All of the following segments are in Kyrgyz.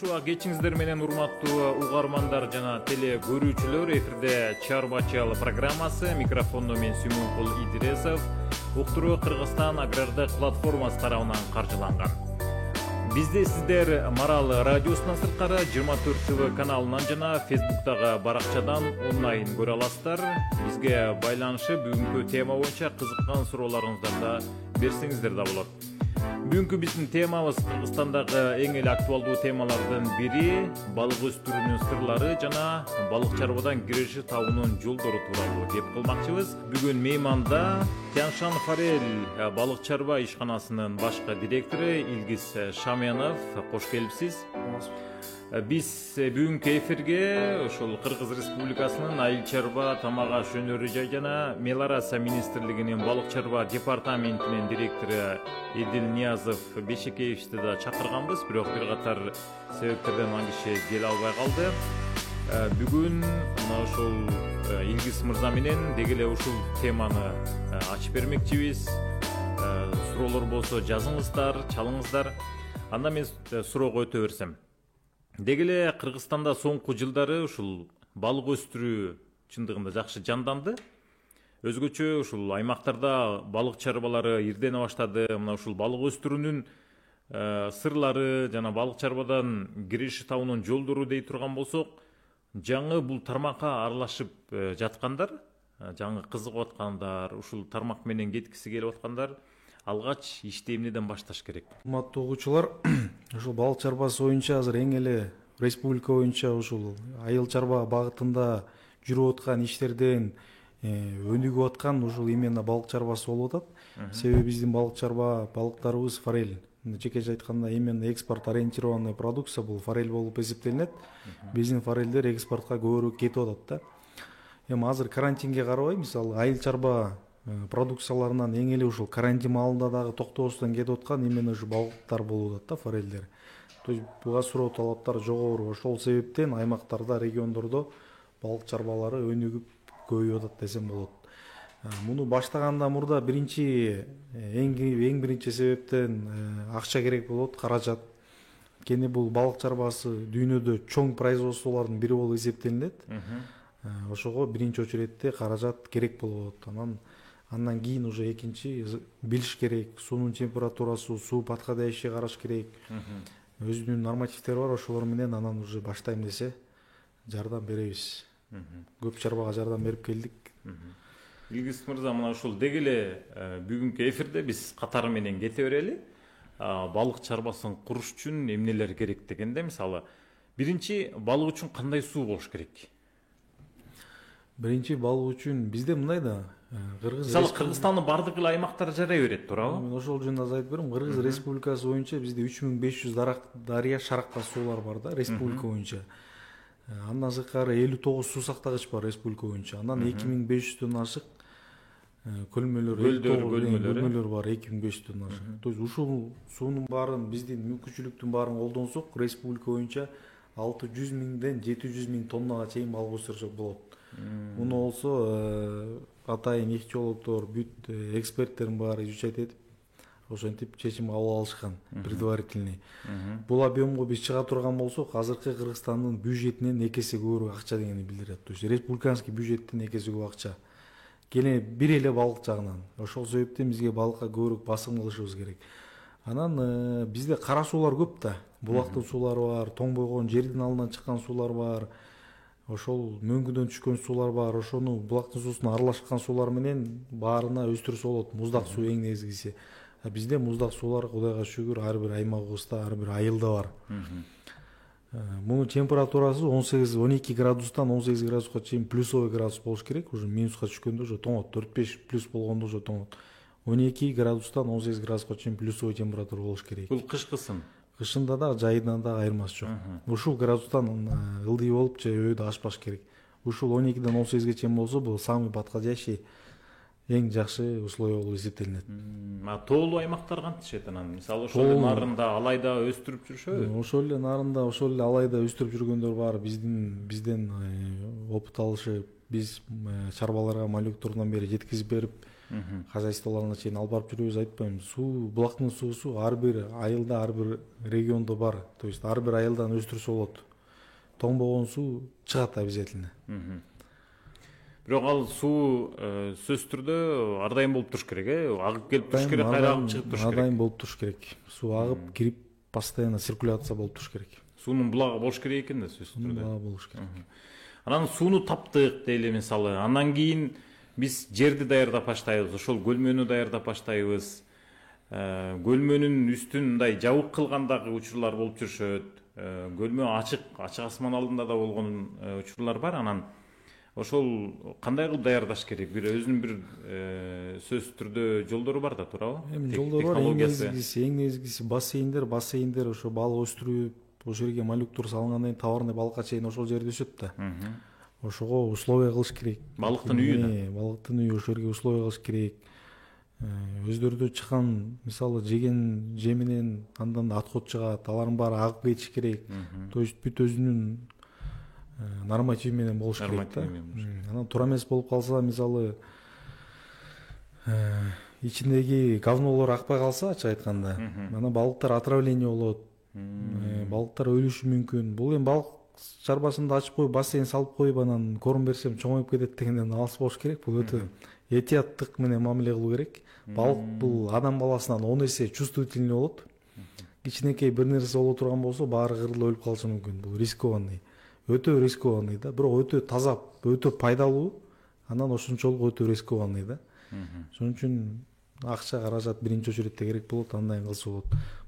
ушуга кечиңиздер менен урматтуу угармандар жана теле көрүүчүлөр. Эфирде Чарбачал программасы. Микрофондо мен Сүймөнкул Идресов. Уктуруу Кыргызстан агрардык платформасы тарабынан каржыланган. Бизде сиздер Марал радиосунан сырткары 24 ТВ каналынан жана Фейсбуктагы баракчадан онлайн көрө аласыздар. Бизге байланышып бүгүнкү тема боюнча кызыккан суроолоруңуздарды берсеңиздер да болот. Бүгүнкү биздин темабыз Кыргызстандагы эң эле актуалдуу темалардын бири балык өстүрүүнүн сырлары жана балык чарбадан киреше табуунун жолдору тууралуу кеп кылмакчыбыз. Бүгүн мейманда Тяншан Форель балык чарба ишканасынын башкы директору Илгиз Шамянов. Кош келипсиз. Биз бүгүнкү эфирге ошол Кыргыз Республикасынын айыл чарба, тамак аш өнөрү жана Мелиорация министрлигинин балык чарба департаментинин директору Эдил Ниязов Бешекеевичти да чакырганбыз, бирок бир катар себептерден ал киши келе албай калды. Бүгүн мына ошол Илгиз мырза менен деги эле ушул теманы ачып бермекчибиз. Суроолор болсо жазыңыздар, чалыңыздар. Анда мен суроого өтө берсем. Деги эле Кыргызстанда соңку жылдары ушул балык өстүрүү чындыгында жакшы жанданды. Өзгөчө ушул аймактарда балык чарбалары ирдене баштады. Мына ушул балык өстүрүүнүн сырлары жана балык чарбадан киреше табуунун жолдору дей турган болсок, жаңы бул тармакка аралашып жаткандар, жаңы кызыгып аткандар, ушул тармак менен кеткиси келип аткандар алгач ишти эмнеден башташ керек? Урматтуу угуучулар, ушул балык чарбасы боюнча азыр эң эле республика боюнча ушул айыл чарба багытында жүрүп аткан иштерден өнүгүп аткан ушул именно балык чарбасы болуп атат. Себеби биздин балык чарба балыктарыбыз форель. Жекеше айтканда именно экспорт ориентированный продукция бул форель болуп эсептелинет. Биздин форельдер экспортко көбүрөөк кетип атат да. Эми азыр карантинге карабай, мисалы айыл чарба продукцияларынан эң эле ушул карантин маалында дагы токтобостон кетип аткан именно ушу балыктар болуп атат да, форельдер. То есть буга суроо талаптар жогору. Ошол себептен аймактарда, региондордо балык чарбалары өнүгүп көбөйүп атат десем болот. Муну баштаганда мурда эң биринчи себептен акча керек болот, каражат. Кени бул балык чарбасы дүйнөдө чоң производстволордун бири болуп эсептелинет. Ошого биринчи очередте каражат керек болот. Андан кийин уже экинчи билиш керек, суунун температурасы, суу подходящий караш керек. Өзүнүн нормативтери бар, ошолор менен анан уже баштайм десе жардам беребиз. Көп чарбага жардам берип келдик. Илгиз мырза, мына ушул деги эле бүгүнкү эфирде биз катары менен кете берели. Балык чарбасын куруш үчүн эмнелер керек дегенде, мисалы, биринчи балык үчүн кандай суу болуш керек? Биринчи балык үчүн бизде мындай да, Кыргызстандын бардык эле аймактары жарай берет, туурабы? Мен ошол жөнүндө аз айтып берем. Кыргыз Республикасы боюнча бизде 3500 дарыя шаракка суулар бар да, республика боюнча. Андан сырткары 59 суу сактагыч бар республика боюнча. Андан 2500дөн ашык көлмөлөр бар, 2500дөн ашык. То есть ушул суунун баарын, биздин мүмкүнчүлүктүн баарын колдонсок, республика боюнча 600 миңден 700 миң тоннага чейин балык өстүрсөк болот. Муну болсо атайын ихтиологдор, бүт эксперттердин баары изучать этип, ошентип чечим кабыл алышкан, предварительный. Бул объемго биз чыга турган болсок, азыркы Кыргызстандын бюджетинен 2 эсе көбүрөөк акча дегенди билдирет. То есть республиканский бюджеттен 2 эсе көп акча. Кене бир эле балык жагынан. Ошол себептен бизге балыкка көбүрөөк басым кылышыбыз керек. Анан бизде кара суулар көп да. Булактын суулары бар, тоң бойгон жердин алдынан чыккан суулар бар. Ошол мөңгүдөн түшкөн суулар бар. Ошону булактын суусуна аралашкан суулар менен баарына өстүрсө болот. Муздак суу эң негизгиси. Бизде муздак суулар Кудайга шүгүр ар бир аймагыбызда, ар бир айылда бар. Мунун температурасы 12 градустан 18 градуска чейин плюсовый градус болуш керек. Уже минуска түшкөндө уже тоңот, 4-5 плюс болгондо уже тоңот. 12 градустан 18 градуска чейин плюсовый температура болуш керек. Бул кышкысын. Кышында да, жайынан да айырмасы жок. Ушул градустан ылдый болуп же өйдө ашпаш керек. Ушул 12ден 18ге чейин болсо, бул самый подходящий, эң жакшы условия болуп эсептелинет. Тоолуу аймактар кантишет анан? Мисалы ошол эле нарында, алайда өстүрүп жүрүшөбү? Ошол эле нарында, ошол эле алайда өстүрүп жүргөндөр бар. Бизден опыт алышып, биз чарбаларга малюктордон бери жеткизип берип, хозяйстволоруна чейин алып барып жүрөбүз, айтпайм. Суу, булактын суусу ар бир айылда, ар бир региондо бар. То есть ар бир айылдан өстүрсө болот. Тоңбогон суу чыгат обязательно. Бирок ал суу сөзсүз түрдө ар дайым болуп туруш керек, агып келип туруш керек, кайра агып чыгып туруш керек. Ар дайым болуп туруш керек. Суу агып кирип, постоянно циркуляция болуп туруш керек. Суунун булагы болуш керек экен да, сөзсүз түрдө. Булагы болуш керек. Анан сууну таптык дейли мисалы. Андан кийин биз жерди даярдап баштайбыз, ошол көлмөнү даярдап баштайбыз. Көлмөнүн үстүн мындай жабык кылгандагы учурлар болуп жүрүшөт. Көлмө ачык асман алдында да болгон учурлар бар. Анан ошол кандай кылып даярдаш керек? Бир өзүнүн бир сөзсүз түрдө жолдору бар да, туурабы? Эми жолдору бар. Эң негизгиси бассейндер ошо балык өстүрүп, ошол жерге малюктор салынгандан кийин товарный балыкка чейин ошол жерде өсөт да. Ошого условия кылыш керек. Балыктын үйү да. Балыктын үйү, ошол жерге условия кылыш керек. Өздөрү чыккан, мисалы жеген жеминен андан отход чыгат, алардын баары агып кетиш керек. То есть бүт өзүнүн нормативи менен болуш керек да. Анан туура эмес болуп калса, мисалы ичиндеги говнолор акпай калса, ачык айтканда, анан балыктар отравление болот. Балыктар өлүшү мүмкүн. Бул эми балык чарбасында ачып коюп, бассейн салып коюп, анан корм берсем чоңоюп кетет дегенден алыс болуш керек. Бул өтө этияттык менен мамиле кылуу керек. Балык бул адам баласынан 10 эсе чувствительный болот. Кичинекей бир нерсе боло турган болсо, баары кырылып өлүп калышы мүмкүн. Бул рискованный. Өтө рискованный да. Бирок өтө таза, өтө пайдалуу. Анан ошончолук өтө рискованный да. Ошон үчүн акча, каражат биринчи очередте керек болот, андай кылса болот.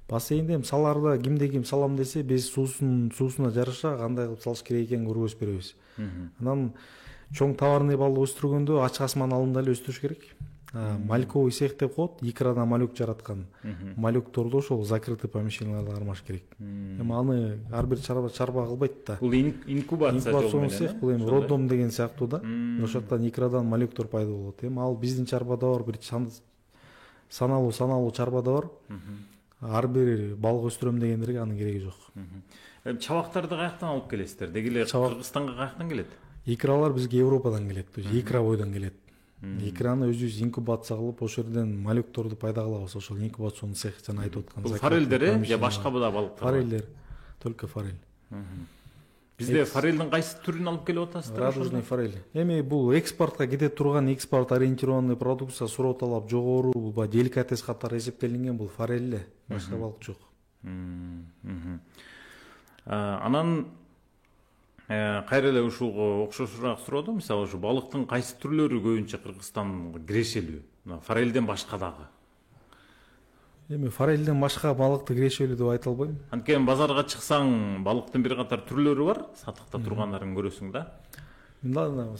Бассейнде саларда кимде ким салам десе, биз суусуна жараша кандай кылып салыш керек экенин көргөзүп беребиз. Анан чоң товарный балык өстүргөндө ачык асман алдында эле өстүрүш керек. Мальковый цех деп коет, икрадан малюк жараткан. Малюкторду ошол закрытый помещенияларда кармаш керек. Эми аны ар бир чарба кылбайт да. Бул инкубация жолу менен. Цех бул эми роддом деген сыяктуу да. Ошол жактан икрадан малюктор пайда болот. Эми ал биздин чарбада бар, бир саналуу чарбада бар. Ар бир балык өстүрөм дегендерге анын кереги жок. Чабактарды каяктан алып келесиздер? Деги эле Кыргызстанга каяктан келет? Икралар бизге Европадан келет, икра бойдон келет. Икраны өзүбүз инкубация кылып, ошол жерден малюкторду пайда кылабыз, ошол инкубацион цех жана айтып аткан. Бул форелдер же башка да балыктар? Форелдер, только форель. Бизде форелдин кайсы түрүн алып келип атасыздар? Радужный форель. Эми бул экспортко кете турган, экспорт ориентированный продукция, суроо талап жогору, бул деликатес катары эсептелинген бул форель эле, башка балык жок. Анан кайра эле ушуга окшошураак суроодо, мисалы ушу балыктын кайсы түрлөрү көбүнчө Кыргызстанга кирешелүү? Форелден башка дагы. Эми форелден башка балыкты кирешелүү деп айта албайм. Анткени базарга чыксаң, балыктын бир катар түрлөрү бар, сатыкта тургандарын көрөсүң да. Мында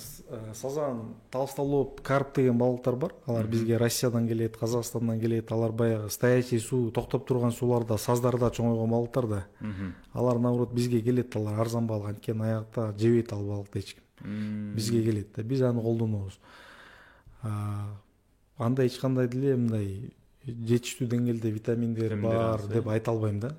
сазан, толстолоб, карп деген балыктар бар. Алар бизге Россиядан келет, Казакстандан келет. Алар баягы стоячий суу, токтоп турган сууларда, саздарда чоңойгон балыктар да. Алар наоборот бизге келет, алар арзан балык, анткени аякта жебейт ал балыкты эч ким. Бизге келет да, биз аны колдонобуз. Анда эч кандай деле мындай жетиштүү деңгээлде витаминдер бар деп айта албайм да.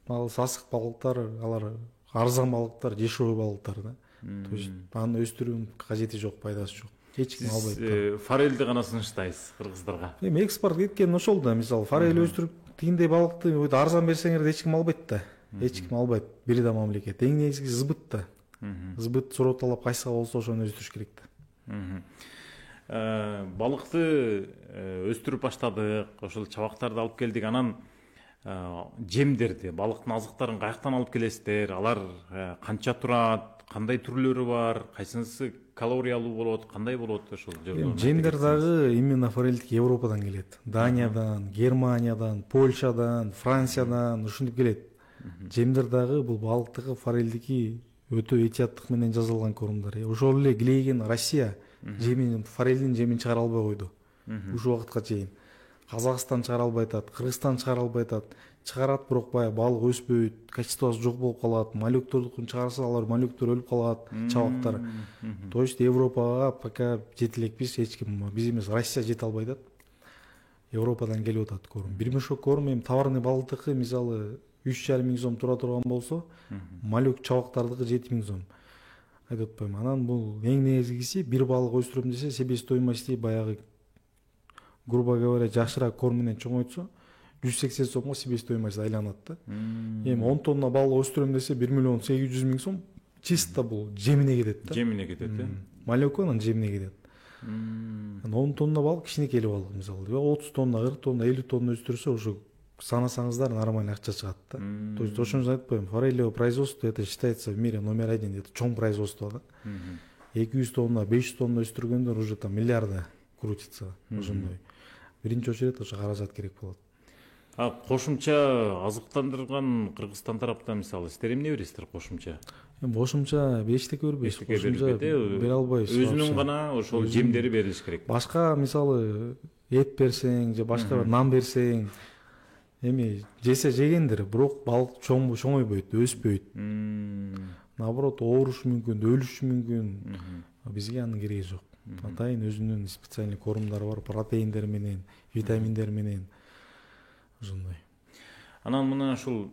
Ал сасык балыктар, алар арзан балыктар, дешевый балыктар да. То есть аны өстүрүүнүн кажети жок, пайдасы жок. Эч ким албайт. Сиз форелди гана сунуштайсыз кыргыздарга. Эми экспорт кеткен ошол да. Мисалы форель өстүрүп тигиндей балыкты арзан берсеңер да эч ким албайт да. Эч ким албайт. Бир да мамлекет. Эң негизгиси сбыт да. Сбыт суроо талап кайсыга болсо ошону өстүрүш керек да. Балыкты өстүрүп баштадык, ошол чабактарды алып келдик. Анан жемдерди, балыктын азыктарын каяктан алып келесиздер? Алар канча турат? Кандай түрлөрү бар? Кайсынысы калориялуу болот? Кандай болот ошол жерде? Жемдер дагы именно форельдик Европадан келет. Даниядан, Германиядан, Польшадан, Франциядан ушинтип келет. Жемдер дагы бул балыктыкы, форельдики өтө этияттык менен жасалган кормдор. Ошол эле Глейген Россия жемин, форельдин жемин чыгара албай койду. Ушул убакытка чейин. Казакстан чыгара албай атат, Кыргызстан чыгара албай атат. Чыгарат, бирок баягы балык өспөйт, качествосу жок болуп калат. Малюктордукун чыгарса, алар малюктор өлүп калат, чабактар. То есть Европага пока жете элекпиз, эч ким, биз эмес, Россия жете албай атат. Европадан келип атат корм. Бир мешок корм эми товарный балыктыкы, мисалы 3,5 миң сом тура турган болсо, малюк чабактардыкы 7 миң сом. Айтып атпайм. Анан бул эң негизгиси бир балык өстүрөм десе, себестоимости баягы грубо говоря жакшыраак корм менен чоңойтсо 180 сомго себестоимость айланат да. Эми 10 тонна бал өстүрөм десе 1.800.000 сом чисто бул жемине кетет да. Жемине кетет, Молеконун жемине кетет. 10 тонна бал кичинекей балык мисалы. 30 тонна, 40 тонна, 50 тонна өстүрсө уже санасаңыздар нормальный акча чыгат да. То есть ошону айтпайм, форелевое производство это считается в мире номер 1, это чоң производство да. 200 тонна, 500 тонна өстүргөндөр уже там миллиарда крутится ошондой. Биринчи очередь ошо каражат керек болот. Кошумча азыктандырган Кыргызстан тараптан мисалы сиздер эмне бересиздер кошумча? Кошумча эчтеке бербейбиз. Кошумча бере албайбыз. Өзүнүн гана ошол жемдери берилиш керек. Башка мисалы эт берсең же башка бир нан берсең эми жесе жегендир, бирок балык чоңойбойт, өспөйт. Наоборот, оорушу мүмкүн, өлүшү мүмкүн. Бизге анын кереги жок. Атайын өзүнүн специальный кормдары бар, протеиндер менен, витаминдер менен. Ошондой. Анан мына ушул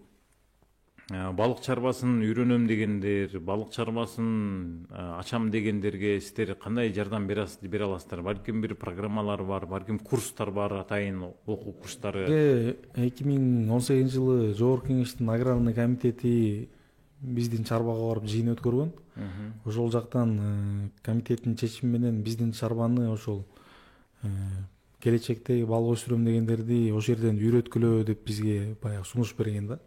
балык чарбасын үйрөнөм дегендер, балык чарбасын ачам дегендерге сиздер кандай жардам бере аласыздар? Балким бир программалар бар, балким курстар бар, атайын окуу курстары. 2018 жылы Жогорку Кеңештин аграрный комитети биздин чарбага барып жыйын өткөргөн. Ошол жактан комитеттин чечими менен биздин чарбаны ошол келечектеги балык өсүрөм дегендерди ошол жерден үйрөткүлө деп бизге баягы сунуш берген да.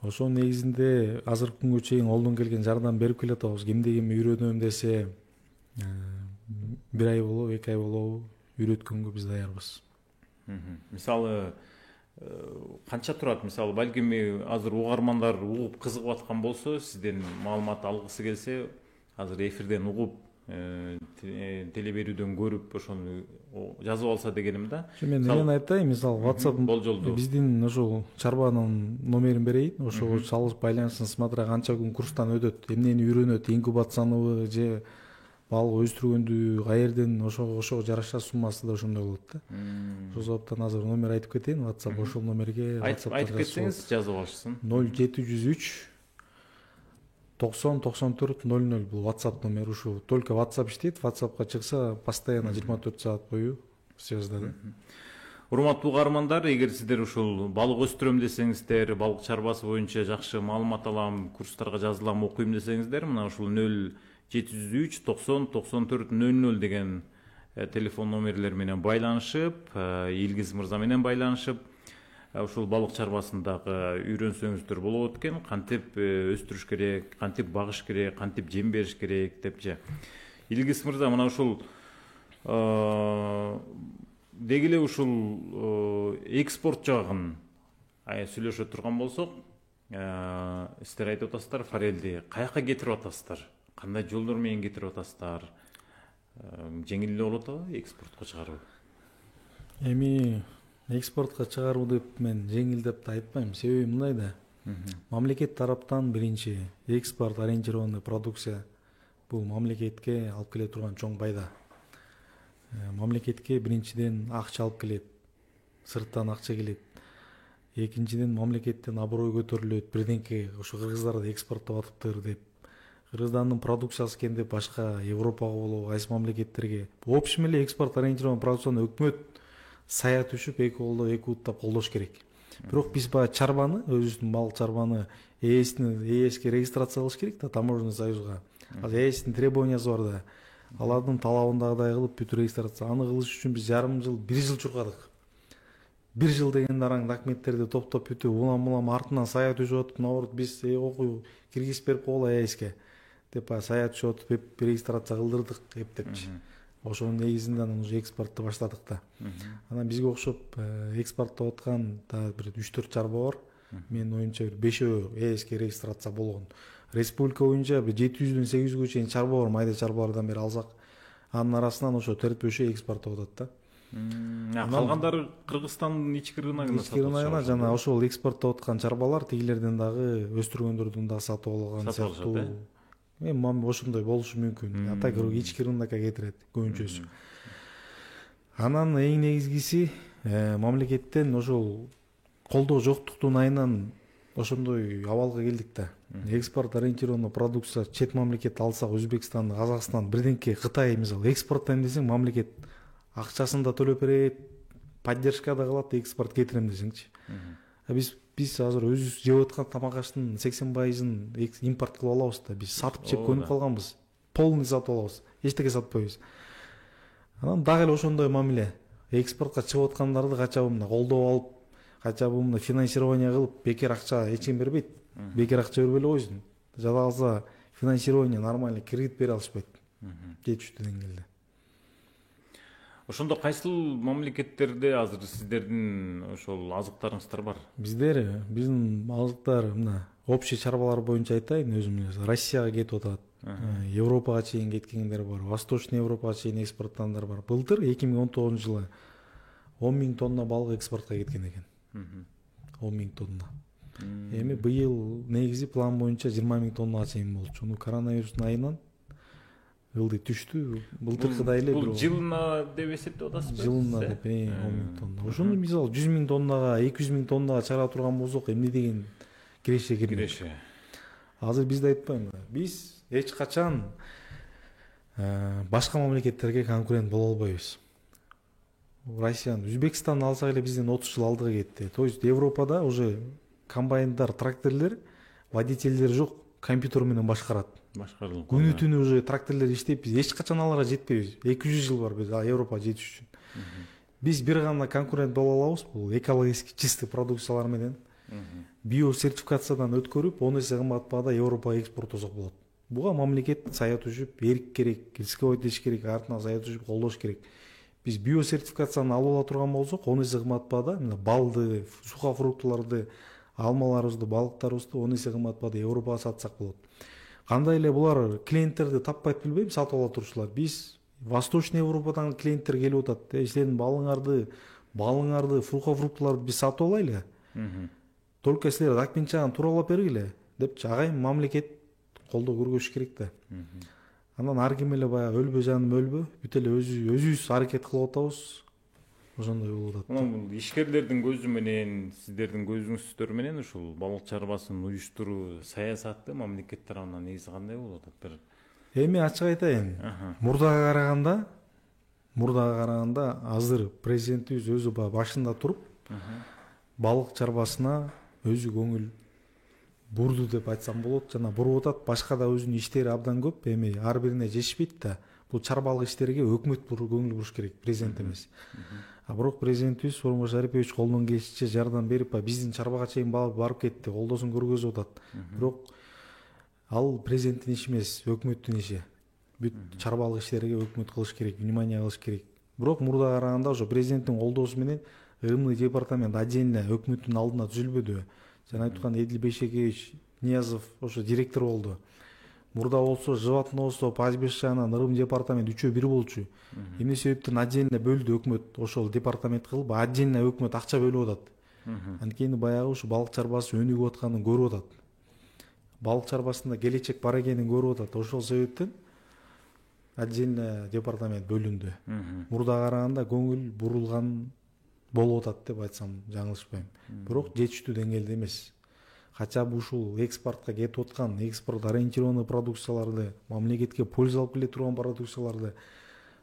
Ошонун негизинде азыркы күнгө чейин колдон келген жардам берип келатабыз. Кимди ким үйрөнөм десе 1 ай болобу, 2 ай болобу үйрөткөнгө биз даярбыз. Мисалы канча турат? Мисалы балким азыр угармандар угуп кызыгып аткан болсо, сизден маалымат алгысы келсе, азыр эфирден угуп теле берүүдөн көрүп ошону жазып алса дегеним да. Мен айтайын, мисалы WhatsApp болжолду биздин ошол чарбанын номерин берейин, ошого чалып байланысын, смотря канча күн курстан өтөт, эмнени үйрөнөт, инкубацияныбы же балык өстүргөндү каерден ошого жараша суммасы да ошондой болот да. Ошол забаптан азыр номер айтып кетейин, WhatsApp ошол номерге айтып кетсеңиз жазып алышсын. 0703 90-94-00 бул WhatsApp номер. Ушу только WhatsApp иштейт. WhatsAppка чыкса постоянно 24 саат бою связьда да. Урматтуу угармандар, эгер сиздер ушул балык өстүрөм десеңиздер, балык чарбасы боюнча жакшы маалымат алам, курстарга жазылам, окуйм десеңиздер, мына ушул 0703 90-94-00 деген телефон номерлер менен байланышып, Илгиз мырза менен байланышып, ушул балык чарбасындагы үйрөнсөңүздөр болот экен, кантип өстүрүш керек, кантип багыш керек, кантип жем бериш керек депчи. Илгиз мырза, мына ушул деги эле ушул экспорт жагын сүйлөшө турган болсок, сиздер айтып атасыздар, форелди каяка кетирип атасыздар? Кандай жолдор менен кетирип атасыздар? Жеңил эле болот атабы экспортко чыгаруу? Эми экспортко чыгаруу деп мен жеңил деп да айтпайм. Себеби мындай да. Мамлекет тараптан биринчи экспорт ориентированный продукция бул мамлекетке алып келе турган чоң пайда. Мамлекетке биринчиден акча алып келет. Сырттан акча келет. Экинчиден мамлекеттен аброй көтөрүлөт. Бирденке ошо кыргыздарды экспорттоп атыптыр деп. Кыргызстандын продукциясы экен деп башка Европага болобу, кайсы мамлекеттерге. В общем эле экспорт ориентированный продукцияны өкмөт сая түшүп эки колдо эки уттап колдош керек. Бирок биз баягы чарбаны, өзүбүздүн балык чарбаны ээске регистрация кылыш керек да, таможенный союзга. Ал ээстин требованиясы бар да. Алардын талабындагыдай кылып бүтүп регистрация. Аны кылыш үчүн биз жарым жыл, 1 жыл чуркадык. 1 жыл дегенде араң документтерди топтоп бүтүп, улам артынан сая түшүп атып, наоборот биз окуй киргизип берип койгула ээске деп сая түшүп атып, регистрация кылдырдык эптепчи. Ошонун негизинде анан уже экспортты баштадык да. Анан бизге окшоп экспорттоп аткан да бир 3-4 чарба бар. Менин оюмча бир 5өө ээске регистрация болгон. Республика боюнча бир 700дөн 800гө чейин чарба бар, майда чарбалардан бери алсак, анын арасынан ошо терпөшө экспорттоп атат да. Калгандары Кыргызстандын ички рыногуна сатып алышат. Жана ошол экспорттоп аткан чарбалар тигилерден дагы өстүргөндөрдөн да сатып алган сыяктуу. Эми ошондой болушу мүмкүн. Ата ички рынокко кетирет көбүнчөсү. Анан эң негизгиси мамлекеттен ошол колдоо жоктуктун айынан ошондой абалга келдик да. Экспорт ориентированный продукция чет мамлекет алсак, Өзбекстан, Казакстан, бирденке Кытай мисалы экспорттойм десең, мамлекет акчасын да төлөп берет, поддержка да кылат, экспорт кетирем десеңчи. Биз азыр өзүбүз жеп аткан тамак аштын 80% импорт кылып алабыз да, биз сатып жеп көнүп калганбыз. Полный сатып алабыз, эчтеке сатпайбыз. Анан дагы эле ошондой мамиле. Экспортко чыгып аткандарды качабы мына колдоп алып, качабы мына финансирование кылып, бекер акча эч ким бербейт. Бекер акча бербей эле койсун. Жада калса финансирование нормально кредит бере алышпайт. Жетиштүү деңгээлде. Ошондо кайсыл мамлекеттерде азыр сиздердин ошол азыктарыңыздар бар? Биздин азыктар мына общий чарбалар боюнча айтайын, өзүм эле Россияга кетип атат. Европага чейин кеткендер бар, Восточный Европага чейин экспорттагандар бар. Былтыр 2019-жылы 10 000 тонна балык экспортко кеткен экен. 10 000 тонна. Эми быйыл негизи план боюнча 20 000 тоннага чейин болчу. Коронавирустун айынан ылдый түштү. Былтыркыдай эле бул жылына деп эсептеп атасызбы? Жылына деп 10 000 тонна. Ошону мисалы 100 000 тоннага, 200 000 тоннага чыгара турган болсок, эмне деген киреше кирмек. Азыр бизде айтпайм. Биз эч качан башка мамлекеттерге конкурент боло албайбыз. Россияны, Өзбекстанды алсак эле бизден 30 жыл алдыга кетти. То есть Европада уже комбайндар, тракторлор, водительдер жок, компьютер менен башкарат. Башкарылып. Күнү түнү уже тракторлор иштеп, биз эч качан аларга жетпейбиз. 200 жыл бар биз Европага жетиш үчүн. Биз бир гана конкурент боло алабыз, бул экологически чистый продукциялар менен. Био сертификациядан өткөрүп, 10 эсе кымбат баада Европага экспорттосок болот. Буга мамлекет сая түшүп, эрк керек, рисковый этиш керек, артына сая түшүп колдош керек. Биз био сертификацияны алып ала турган болсок, 10 эсе кымбат баада мына балды, сухофруктыларды, алмаларыбызды, балыктарыбызды 10 эсе кымбат баада Европага сатсак болот. Кандай эле булар клиенттерди таппайт билбейм, сатып ала турчулар. Биз Восточный Европадан клиенттер келип атат. Силердин балыңарды, сухофруктыларды биз сатып алайлы. Только силер документчаны тууралап бергиле депчи, агайым мамлекет колдоо көргөзүш керек да. Анан ар ким эле баягы өлбө жаным өлбө, бүт эле өзүбүз аракет кылып атабыз. Ошондой болуп атат. Бул ишкерлердин көзү менен, сиздердин көзүңүздөр менен ушул балык чарбасын уюштуруу саясаты мамлекет тарабынан негизи кандай болуп атат? Эми ачык айтайын, мурдага караганда азыр президентибиз өзү башында туруп, балык чарбасына өзү көңүл бурду деп айтсам болот, жана буруп атат. Башка да өзүнүн иштери абдан көп, эми ар бирине жетишпейт да. Бул чарбалык иштерге өкмөт көңүл буруш керек, президент эмес. А бирок президентибиз Сооронбай Шарипович колунан келишинче жардам берип, биздин чарбага чейин барып кетти, колдосун көргөзүп атат. Бирок ал президенттин иши эмес, өкмөттүн иши. Бүт чарбалык иштерге өкмөт кылыш керек, внимание кылыш керек. Бирок мурдага караганда ошо президенттин колдоосу менен ымный департамент отдельно өкмөттүн алдына түзүлбөдү. Жана айткан Эдил Бейшекевич Ниязов ошо директор болду. Мурда болсо животноводство, пастбищ жагынан ырым департамент үчөө бир болчу. Эмне себептен отдельно бөлдү өкмөт, ошол департамент кылып, отдельно өкмөт акча бөлүп атат. Анткени баягы ушу балык чарбасы өнүгүп атканын көрүп атат. Балык чарбасында келечек бар экенин көрүп атат. Ошол себептен отдельно департамент бөлүндү. Мурдага караганда көңүл бурулган болуп атат деп айтсам жаңылышпайм. Бирок жетиштүү деңгээлде эмес. Кача ушул экспортко кетип аткан, экспорт ориентированный продукцияларды, мамлекетке польза алып келе турган продукцияларды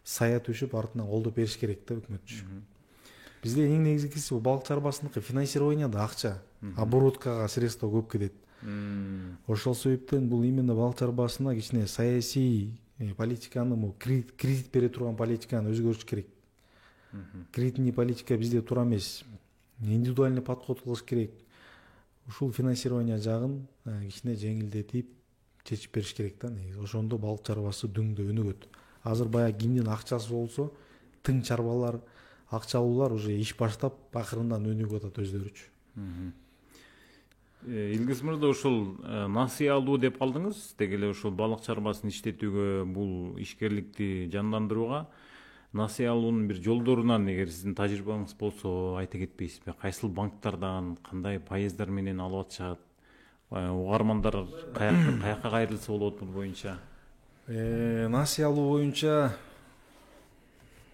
сая түшүп, артынан колдоп бериш керек да өкмөтчү. Бизде эң негизгиси бул балык чарбасыныкы финансированияда акча, обороткага средства көп кетет. Ошол себептен бул именно балык чарбасына кичине саясий политиканы, кредит бере турган политиканы өзгөртүш керек. Кредитный политика бизде туура эмес. Индивидуальный подход кылыш керек. Ушул финансирование жагын кичине жеңилдетип чечип бериш керек да негизи. Ошондо балык чарбасы дөңдө өнүгөт. Азыр баягы кимдин акчасы болсо, тың чарбалар, акчалуулар уже иш баштап, акырындан өнүгүп атат өздөрүчү. Илгиз мырза, ушул насыя алуу деп калдыңыз. Деги эле ушул балык чарбасын иштетүүгө, бул ишкерликти жандандырууга насыя алуунун бир жолдорунан эгер сиздин тажрыйбаңыз болсо айта кетпейсизби? Кайсыл банктардан, кандай пайыздар менен алып атышат? Угармандар каяка кайрылса болот бул боюнча? Насыя алуу боюнча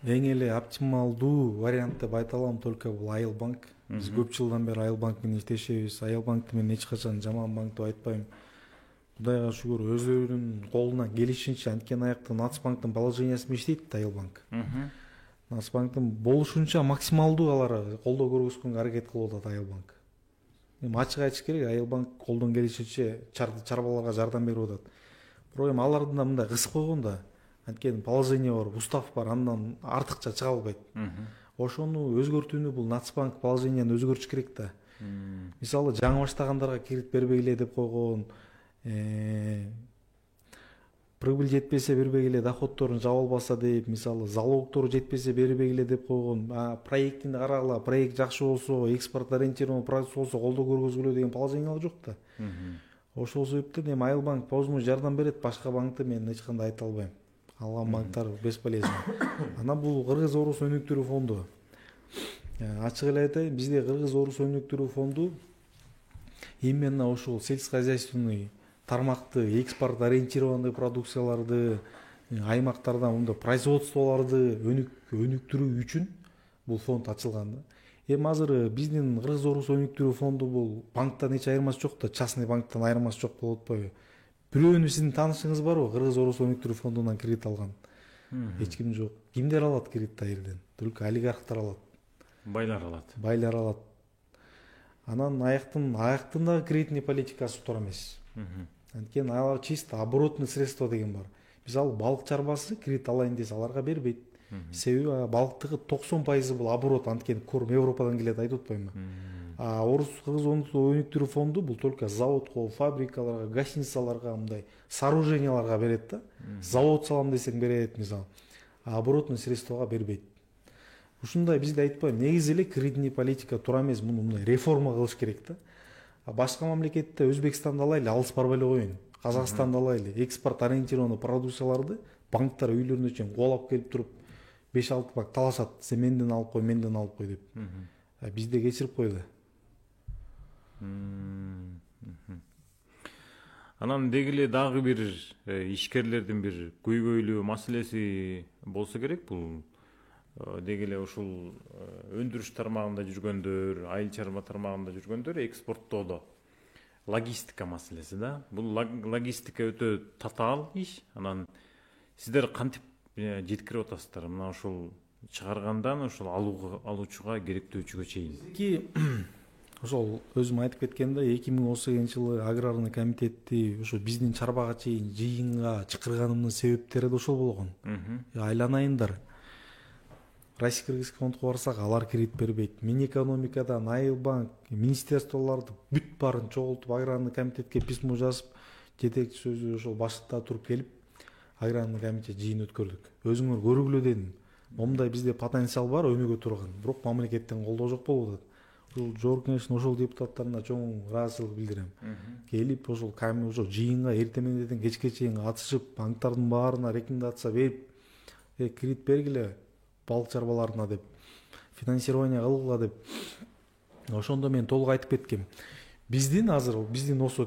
эң эле оптималдуу вариант деп айта алам только бул Айыл банк. Биз көп жылдан бери Айыл банк менен иштешебиз. Айыл банкты мен эч качан жаман банк деп айтпайм. Кудайга шүгүр, өздөрүнүн колунан келишинче, анткени аякта Нацбанктын положениясы иштейт Айыл банк. Нацбанктын болушунча максималдуу алар колдоо көргөзгөнгө аракет кылып атат Айыл банк. Эми ачык айтыш керек, Айыл банк колдон келишинче чарбаларга жардам берип атат. Бирок эми алардын да мындай кысып койгон да, анткени положение бар, устав бар, андан артыкча чыга албайт. Ошону өзгөртүүнү бул Нацбанк положенияны өзгөртүш керек да. Мисалы жаңы баштагандарга кредит бербегиле деп койгон, прибыль жетпесе бербегиле, доходторун жаба албаса деп, мисалы залогтору жетпесе бербегиле деп койгон, проектин карагыла, проект жакшы болсо, экспорт ориентированный продукт болсо колдоо көргөзгүлө деген положениялар жок да. Ошол себептен эми Айыл банк по-өзүнчө жардам берет, башка банкты мен эч кандай айта албайм. Алган банктар бесполезно. Анан бул Кыргыз Орус өнүктүрүү фонду. Ачык эле айтайын, бизде Кыргыз Орус өнүктүрүү фонду именно ушул сельскохозяйственный тармакты, экспорт ориентированный продукцияларды, аймактарда мындай производстволорду өнүктүрүү үчүн бул фонд ачылган да. Эми азыр биздин Кыргыз Орус өнүктүрүү фонду бул банктан эч айырмасы жок да, частный банктан айырмасы жок болуп атпайбы? Бирөөнү сиздин таанышыңыз барбы Кыргыз Орус өнүктүрүү фондунан кредит алган? Эч ким жок. Кимдер алат кредитти ал жерден? Только олигархтар алат. Байлар алат. Байлар алат. Анан аяктын да кредитный политикасы туура эмес. Анткени алар чисто оборотный средство деген бар. Мисалы балык чарбасы кредит алайын десе аларга бербейт. Себеби балыктыгы 90% бул оборот, анткени корм Европадан келет айтып атпаймынбы? Кыргыз өнүктүрүү фонду бул только заводко, фабрикаларга, гостиницаларга, мындай сооруженияларга берет да. Завод салам десең берет, мисалы. Оборотный средствого бербейт. Ушундай бизде айтпайм, негизи эле кредитный политика туура эмес, муну мындай реформа кылыш керек да. Башка мамлекетте Өзбекстанды алайлы, алыс барбай эле коеюн. Казакстанды алайлы, экспорт ориентированный продукцияларды банктар үйлөрүнө чейин кубалап келип туруп 5-6 бак талашат. Сен менден алып кой, менден алып кой деп. Бизде кечирип койду. Анан деги эле дагы бир ишкерлердин бир көйгөйлүү маселеси болсо керек. Бул деги эле ушул өндүрүш тармагында жүргөндөр, айыл чарба тармагында жүргөндөр экспорттоодо логистика маселеси да. Бул логистика өтө татаал иш. Анан сиздер кантип жеткирип атасыздар мына ушул чыгаргандан ушул алуучуга, керектөөчүгө чейин? Ошол өзүм айтып кеткендей 2018 жылы аграрный комитетти ошо биздин чарбага чейин жыйынга чакырганымдын себептери да ошол болгон. Айланайындар. Российско-кыргызский фондко барсак алар кредит бербейт. Минэкономикадан, Айыл банк, министерстволорду бүт баарын чогултуп аграрный комитетке письмо жазып, жетекчи сөзү ошол башында туруп келип, аграрный комитет жыйын өткөрдүк. Өзүңөр көргүлө дедим. Момундай бизде потенциал бар, өнүгө турган. Бирок мамлекеттен колдоо жок болуп атат. Ушул жогорку кеңештин ошол депутаттарына чоң ыраазычылык билдирем. Келип ошол жыйынга эртең менен кечке чейин катышып, банктардын баарына рекомендация берип, кредит бергиле балык чарбаларына деп, финансирование кылгыла деп. Ошондо мен толук айтып кеткем. Биздин ошо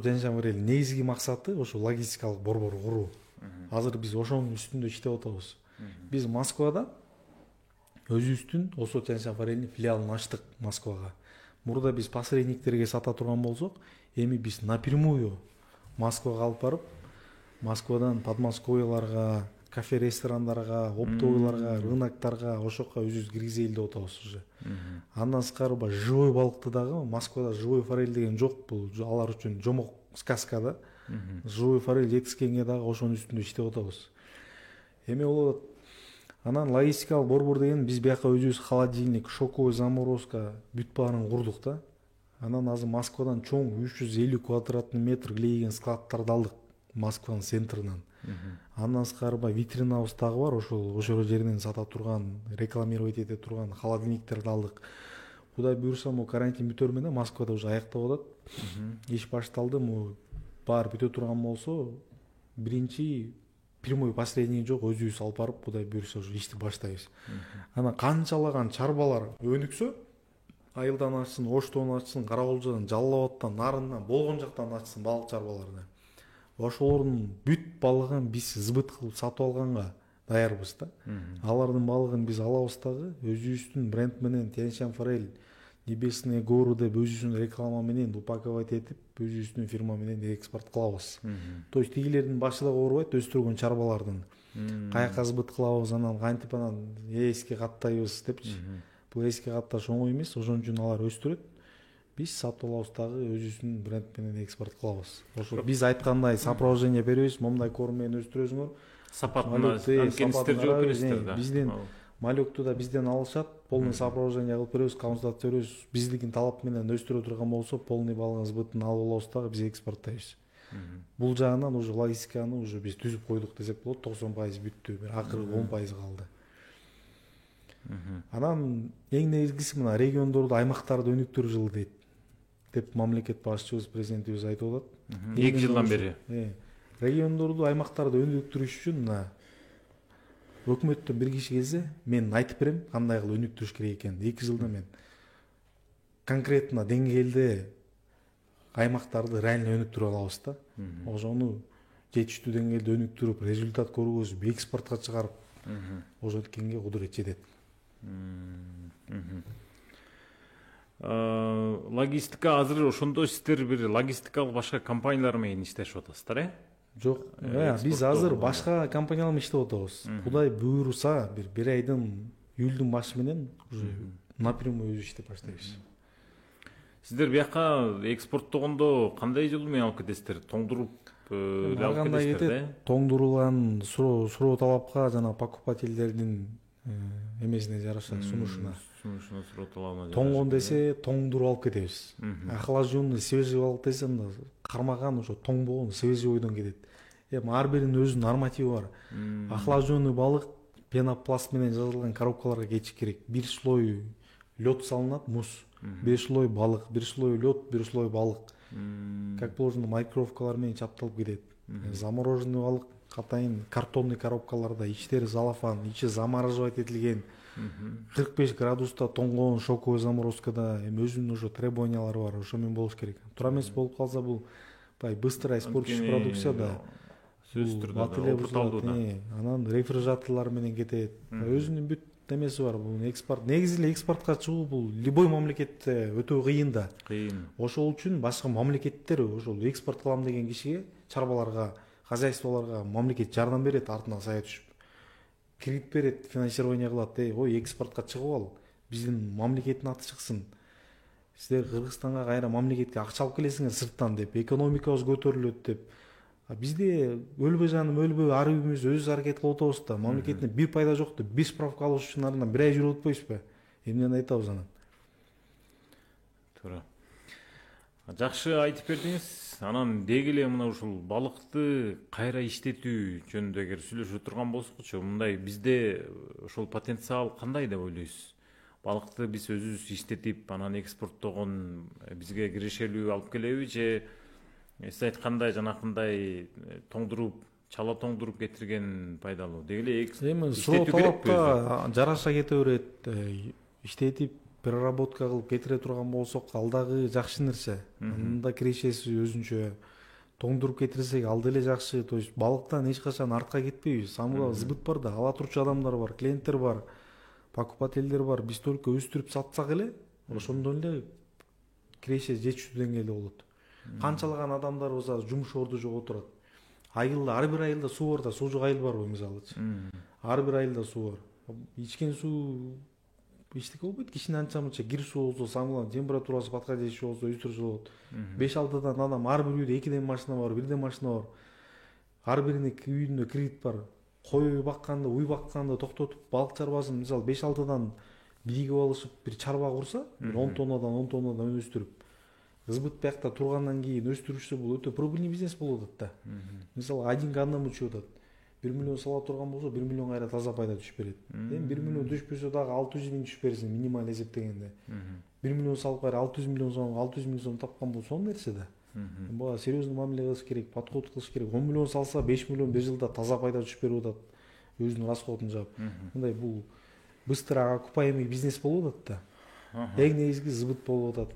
Жанжамырел негизги максаты ошо логистикалык борбор куруу. Азыр биз ошонун үстүндө иштеп атабыз. Биз Москвада өзүбүздүн Осо Жанжамырелдин филиалын ачтык Москвага. Мурда биз посредниктерге сата турган болсок, эми биз напрямую Москвага алып барып, Москвадан подмосковьяларга, кафе ресторандарга, оптовыйларга, рыноктарга, ошокко өзүбүз киргизели деп атабыз уже. Андан сырткары живой балыкты дагы Москвада живой форель деген жок, бул алар үчүн жомок сказка да. Живой форель жеткизгенге дагы ошонун үстүндө иштеп атабыз. Эме болот. Анан логистикалык борбор деген биз бияка өзүбүз холодильник, шоковой заморозка бүт баарын курдук да. Анан азыр Москвадан чоң 350 квадратный метр килейген складтарды алдык Москванын центринен. Андан сырткары витринабыз дагы бар, ошол жерден сата турган, рекламировать эте турган холодильниктерди алдык. Кудай буюрса, карантин бүтөр менен Москвада уже аяктап атат. Иш башталды, баары бүтө турган болсо, биринчи прямой посредник жок, өзүбүз алып барып, кудай буюрса уже ишти баштайбыз. Анан канчалаган чарбалар өнүксө, Айылдан ачсын, Оштон ачсын, Караколжодон, Жалал Абадтан, Нарындан, болгон жактан ачсын балык чарбаларды. Ошолордун бүт балыгын биз сбыт кылып сатып алганга даярбыз да. Алардын балыгын биз алабыз дагы, өзүбүздүн бренд менен Тянь-Шань форель, Небесные горы деп өзүбүздүн реклама менен упаковать этип, өзүбүздүн фирма менен экспорт кылабыз. То есть тигилердин башы да оорубайт, өстүргөн чарбалардын. каяка сбыт кылабыз, анан кантип анан эске каттайбыз депчи. Бул эске катташ оңой эмес, ошон үчүн алар өстүрөт. Биз сатып алабыз дагы өзүбүздүн бренд менен экспорт кылабыз. Ошо биз айткандай сопровождение беребиз, момундай корм менен өстүрөсүңөр. Сапатына анкенистер жооп бересиздер да. Бизден малекту да бизден алышат, полный сопровождение кылып беребиз, консультация беребиз. Биздикин талап менен өстүрө турган болсо, полный балгын сбытын алып алабыз дагы биз экспорттойбуз. Бул жагынан уже логистиканы уже биз түзүп койдук десек болот, 90% бүттү, бир акыркы 10% калды. Анан эң негизгиси мына региондорду, аймактарды өнүктүрүү жылы деп мамлекет башчыбыз, президентибиз айтып атат. 2 жылдан бери. Региондорду, аймактарды өнүктүрүш үчүн мына өкмөттөн бир киши келсе, мен айтып берем кандай кылып өнүктүрүш керек экенин. 2 жылда мен конкретно деңгээлде аймактарды реально өнүктүрүп алабыз да. Ошону жетиштүү деңгээлде өнүктүрүп, результат көргөзүп, экспортко чыгарып, ошонткенге кудурет жетет. Логистика азыр ошондо сиздер бир логистикалык башка компаниялар менен иштешип атасыздар, Жок, биз азыр башка компаниялар менен иштеп атабыз. Кудай буйруса, бир айдын июлдун башы менен уже напрямую өзү иштеп баштайбыз. Сиздер бияка экспорттогондо кандай жол менен алып кетесиздер? Тоңдуруп алып кетесиздер да? Тоңдурулган суроо талапка жана покупательдердин эмесине жараша, сунушуна суроо талабына жараша. Тоңгон десе тоңдуруп алып кетебиз. Охлажденный свежий балык десе анда кармаган ошо тоңбогон свежий бойдон кетет. Ар биринин өзүнүн нормативи бар. Охлажденный балык пенопласт менен жазылган коробкаларга кетиш керек. Бир слой лед салынат, муз. Бир слой балык, бир слой лед, бир слой балык. Как положено маркировкалар менен чапталып кетет. Замороженный балык катайын картонный коробкаларда, ичтери залафан, ичи замораживать этилген. 45 градуста тоңгон шоковый заморозкада өзүнүн ошо требованиялары бар, ошо менен болуш керек. Тура эмес болуп калса бул быстро испортчу продукция да. Сөзсүз түрдө анан рефрижераторлор менен кетет. Өзүнүн бүт эмеси бар. Бул экспорт, негизи эле экспортко чыгуу бул любой мамлекетте өтө кыйын да. Ошол үчүн башка мамлекеттер ошол экспорт кылам деген кишиге, чарбаларга, хозяйстволорго мамлекет жардам берет, артынан сая түшүп. Кредит берет, финансирование кылат. Ой, экспортко чыгып ал, биздин мамлекеттин аты чыксын. Сиздер Кыргызстанга кайра мамлекетке акча алып келесиңер сырттан деп, экономикабыз көтөрүлөт деп. Бизде өлбөй жаным, өлбөй арыбыз өз аракет кылып атабыз да. Мамлекеттин бир пайда жок деп, бир справка алыш үчүн арынан бир ай жүрүп атпайбызбы? Эмнени айтабыз анан? Туура. Жакшы айтып бердиңиз. Анан деги эле мына ушул балыкты кайра иштетүү жөнүндө эгер сүйлөшө турган болсокчу, мындай бизде ошол потенциал кандай деп ойлойсуз? Балыкты биз өзүбүз иштетип, анан экспорттогон бизге кирешелүү алып келеби же сиз айткандай жанакындай тоңдуруп, чала тоңдуруп кетирген пайдалуу? Деги эле иштетүү талапка жараша кете берет. Иштетип переработка кылып кетире турган болсок, ал дагы жакшы нерсе. Мында кирешеси өзүнчө. Тоңдуруп кетирсек ал деле жакшы. То есть балыктан эч качан артка кетпейбиз. Самыйга сбыт бар да, ала турчу адамдар бар, клиенттер бар, покупательдер бар. Биз только өстүрүп сатсак эле, ошондон эле киреше жетиштүү деңгээлде болот. Канчалаган адамдарыбыз азыр жумуш орду жок отурат. Айылда, ар бир айылда суу бар да, суу жок айыл барбы мисалычы? Ар бир айылда суу бар. Ичкен суу эчтеке болбойт, кичине анча-мынча кир суу болсо, самыйлан температурасы подходящий болсо өстүрүшү болот. 5-6 адам, ар бир үйдө 2 машина бар, 1 машина бар. Ар биринин үйүндө кредит бар. Кой бакканды, уй бакканды токтотуп, балык чарбасын мисалы 5-6 биригип алышып бир чарба курса, 10 тоннадан өстүрүп, сбыт биякта тургандан кийин өстүрүшсө бул өтө прибыльный бизнес болуп атат да. Мисалы 1 к 1 учуп атат. 1 миллион сала турган болсо 1 миллион кайра таза пайда түшүп берет. 1 миллион түшпөсө дагы 600 миң түшүп берсин минимал эсептегенде. 1 миллион салып кайра 600 миллион сом тапкан болсо сонун нерсе да. Буга серьезный мамиле кылыш керек, подход кылыш керек. 10 миллион салса 5 миллион бир жылда таза пайда түшүп берип атат. Өзүнүн расходун жаап. Мындай бул быстро окупаемый бизнес болуп атат да. Эң негизги сбыт болуп атат.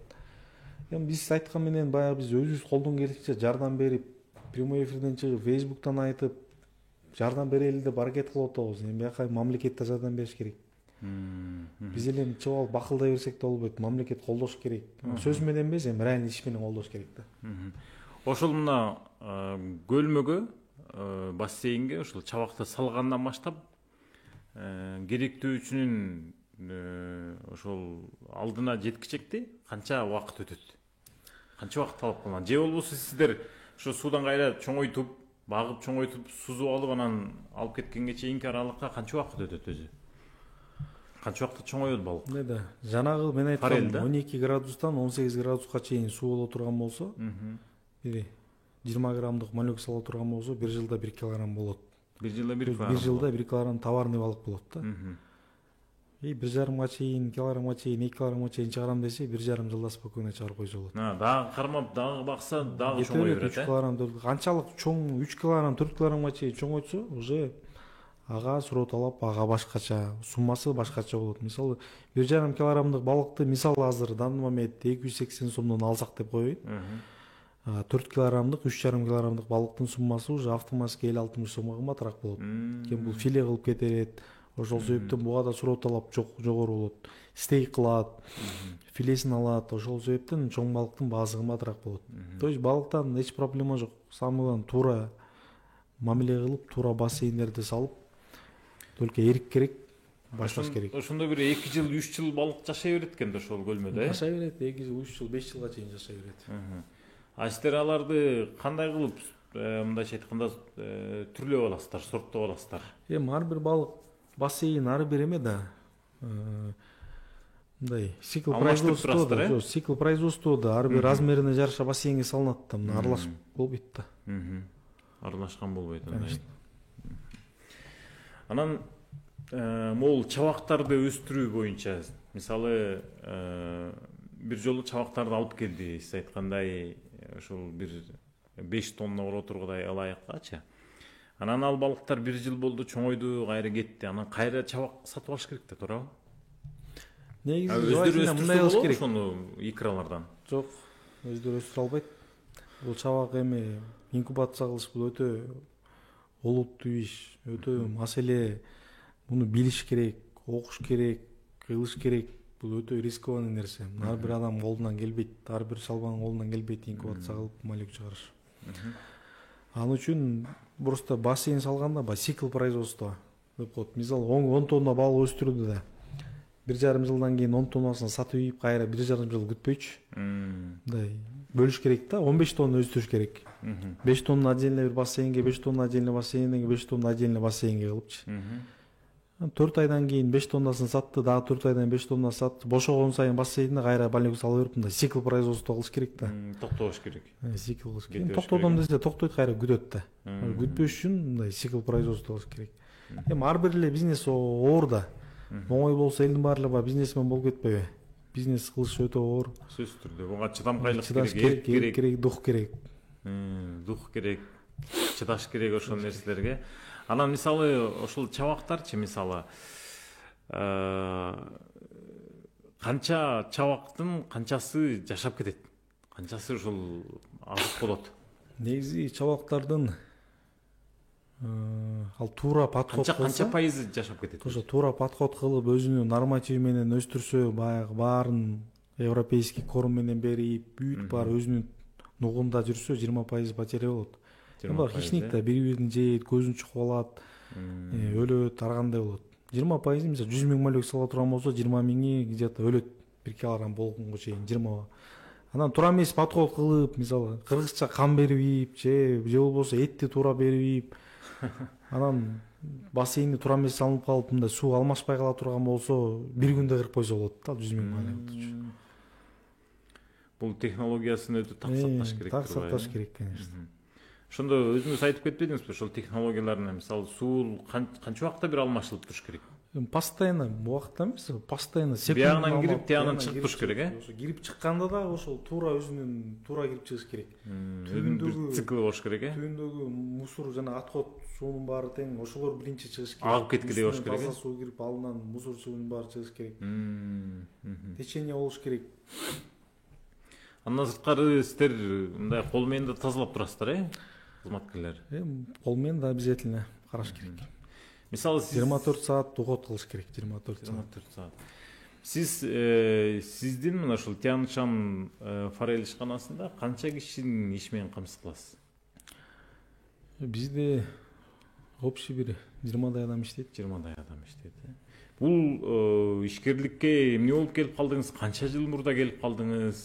Биз айткан менен баягы биз өзүбүз колдон келишинче жардам берип, прямой эфирден чыгып, Facebooктан айтып, жардам берели деп аракет кылып атабыз. Эми бияка мамлекет да жардам бериш керек. Биз эле чыгып алып бакылдай берсек да болбойт. Мамлекет колдош керек. Сөз менен эмес, эми реальный иш менен колдош керек да. Ошол мына көлмөгө бассейнге ушул чабакты салгандан баштап керектөөчүнүн ошол алдына жеткичекти канча убакыт өтөт? Канча убакыт талап кылынат? Же болбосо сиздер ошо суудан кайра чоңойтуп, багып чоңойтуп, сузуп алып анан алып кеткенге чейинки аралыкка канча убакыт өтөт өзү? Канча убакытта чоңоет балык? Да. Жанагы мен айткан 12 градустан 18 градуска чейин суу боло турган болсо, бир 20 граммдык малек сала турган болсо, 1 жылда 1 килограмм болот. 1 жылда 1 килограмм. 1 жылда 1 килограмм товарный балык болот да. 1,5 чейин, килограммга чейин, 2 килограммга чейин чыгарам десе, 1,5 жылда спокойно чыгарып койсо болот. Дагы кармап, дагы бакса, дагы чоңой берет. 3 килограмм, канчалык чоң, 3 килограмм, 4 килограммга чейин чоңойтсо, уже ага суроо талап, ага башкача, суммасы башкача болот. Мисалы, 1,5 килограммдык балыкты мисалы азыр данный момент 280 сомдон алсак деп коеюн. 4 килограммдык, 3,5 килограммдык балыктын суммасы уже автоматически 50-60 сомго кымбатыраак болот. Кем бул филе кылып кетет. Ошол себептен буга да суроо талап жогору болот. Стейк кылат, филесин алат. Ошол себептен чоң балыктын баасы кымбатыраак болот. То есть балыктан эч проблема жок. Самыдан туура мамиле кылып, туура бассейндерди салып, только эрик керек, башташ керек. Ошондо бир 2 жыл, 3 жыл балык жашай берет экен да ошол көлмөдө, Жашай берет, 2 жыл, 3 жыл, 5 жылга чейин жашай берет. Сиздер аларды кандай кылып, мындайча айтканда, түрлөп аласыздар, сорттоп аласыздар? Ар бир балык бассейн ар бир эме да. Мындай цикл производствода, цикл производствода ар бир размерине жараша бассейнге салынат да, мына аралашып болбойт да. Аралашкан болбойт, конечно. Анан могул чабактарды өстүрүү боюнча, мисалы, бир жолу чабактарды алып келди, сиз айткандай, ошол бир 5 тонна боло тургудай ылайыккачы. Анан ал балыктар 1 жыл болду, чоңойду, кайра кетти. Анан кайра чабак сатып алыш керек да, туурабы? Негизи өздөрү өстүрсө болобу ошону икралардан? Жок, өздөрү өстүрө албайт. Бул чабак эми инкубация кылыш бул өтө олуттуу иш, өтө маселе. Муну билиш керек, окуш керек, кылыш керек. Бул өтө рискованный нерсе. Ар бир адам колунан келбейт, ар бир шалбанын колунан келбейт инкубация кылып малек чыгарыш. Ал үчүн просто бассейн салганда цикл производства деп коет. Мисалы 10 тонна балык өстүрдү да 1,5 жылдан кийин 10 тоннасын сатып ийип, кайра 1,5 жыл күтпөйчү. Мындай бөлүш керек да, 15 тонна өстүрүш керек. 5 тонна отдельно бир бассейнге, 5 тонна отдельно бассейнге, 5 тонна отдельно бассейнге кылыпчы. 4 айдан кийин 5 тоннасын сатты, дагы 4 айдан 5 тонна сатты. Бошогон сайын бассейнине кайра балек салып берип, мындай цикл производство кылыш керек да. Токтош керек. Цикл кылыш керек. Токтодом десе токтойт, кайра күтөт да. Күтпөш үчүн мындай цикл производство кылыш керек. Эми ар бир эле бизнес оор да. Оңой болсо элдин баарлыгы бизнесмен болуп кетпейби? Бизнес кылыш өтө оор. Сөзсүз түрдө буга чыдамкайлык керек, дух керек. Дух керек, чыдаш керек ошол нерселерге. Анан мисалы ошол чабактарчы, мисалы канча чабактын канчасы жашап кетет? Канчасы ошол азык болот? Негизи чабактардын ал туура подход кылса, канча пайызы жашап кетет? Ошо туура подход кылып, өзүнүн нормативи менен өстүрсө, баягы баарын европейский корм менен берип, бүт бар өзүнүн нугунда жүрсө, 20% потеря болот. Хищник да бири-бирин жейт, көзүн чукуп алат, өлөт, ар кандай болот. 20%, мисалы 100 миң малек сала турган болсо, 20 миңи где-то өлөт. 1 килограмм болгонго чейин 20. Анан туура эмес подход кылып, мисалы кыргызча кам берип, же болбосо этти туура берип, анан бассейнди туура эмес салынып калып, мындай суу алмашпай кала турган болсо, бир күндө кырып койсо болот да, 100 миң малек. Бул технологиясын өтө так сакташ керек. Так сакташ керек, конечно. Ошондо өзүңүз айтып кетпедиңизби, ошол технологияларны, мисалы суу канча убакытта бир алмашылып туруш керек? Постоянно убакытта эмес, постоянно секунд. Биягынан кирип, тиягынан чыгып туруш керек, Ошо кирип чыкканда да ошол туура өзүнүн туура кирип чыгыш керек. Өзүнүн циклы болуш керек, Түбүндөгү мусор жана отход суунун баары тең, ошолор биринчи чыгыш керек. Агып кеткидей болуш керек. Таза суу кирип, алынан мусор суунун баары чыгыш керек. Течение болуш керек. Андан сырткары сиздер мындай кол менен да тазалап турасыздар, кызматкерлер? Кол менен да обязательно караш керек. Мисалы 24 саат уход кылыш керек, 24 саат. Сиздин мына ушул Тянь-Шань форель ишканасында канча кишинин иш менен камсыз кыласыз? бизде общий бир 20 адам иштейт. 20 адам иштейт. Бул ишкерликке эмне болуп келип калдыңыз? Канча жыл мурда келип калдыңыз?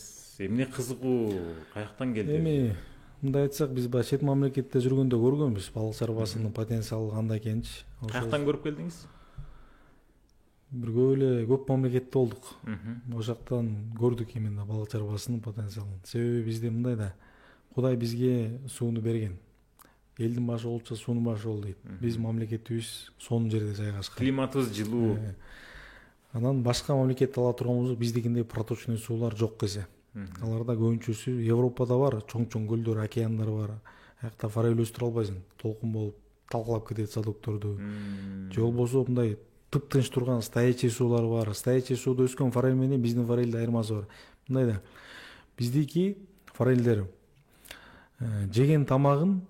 Эмне кызыгуу? Каяктан келди? Эми мындай айтсак, биз баягы чет мамлекетте жүргөндө көргөнбүз балык чарбасынын потенциалы кандай экенинчи. Каяктан көрүп келдиңиз? Бир көп эле көп мамлекетте болдук. Ошол жактан көрдүк именно балык чарбасынын потенциалын. Себеби бизде мындай да, Кудай бизге сууну берген. Элдин башы болчу, суунун башы бол дейт. Биз мамлекетибиз сонун жерде жайгашкан. Климатыбыз жылуу. Анан башка мамлекетте ала турган болсок, биздикиндей проточный суулар жок эсе. Аларда көбүнчөсү Европада бар, чоң көлдөр, океандар бар. Аякта форель өстүрө албайсың. Толкун болуп талкалап кетет садокторду. Же болбосо мындай тыптынч турган стоячий суулар бар. Стоячий сууда өскөн форель менен биздин форельде айырмасы бар. Мындай да, биздики форельдер жеген тамагын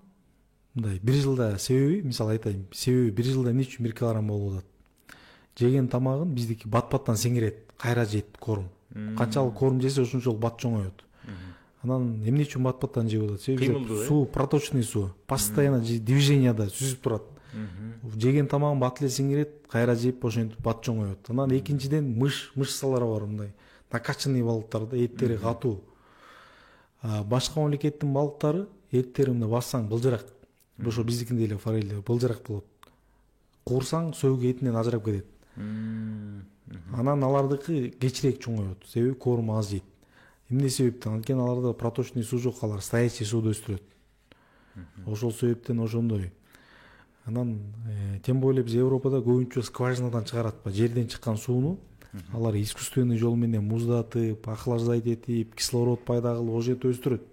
мындай бир жылда себеби, мисалы айтайын, себеби бир жылда эмне үчүн 1 килограмм болуп атат? Жеген тамагын биздики бат-баттан сиңирет, кайра жейт корм. Канчалык корм жесе ошончолук бат чоңоет. Анан эмне үчүн бат-баттан жеп атат? Себеби суу проточный суу, постоянно движенияда сүзүп турат. Жеген тамагын бат эле сиңирет, кайра жеп ошентип бат чоңоет. Анан экинчиден мышцалары бар мындай. Накачанный балыктар да, эттери катуу. Башка мамлекеттин балыктары эттери мына бассаң былжырак. Ошо биздикиндей эле форель былжырак болот. Куурсаң сөөгү этинен ажырап кетет. Анан алардыкы кечирээк чоңоет. Себеби корм аз жейт. Эмне себептен? Анткени аларда проточный суу жок, алар стоячий сууда өстүрөт. Ошол себептен ошондой. Анан тем более биз Европада көбүнчө скважинадан чыгарат, жерден чыккан сууну алар искусственный жол менен муздатып, охлаждать этип, кислород пайда кылып ошентип өстүрөт.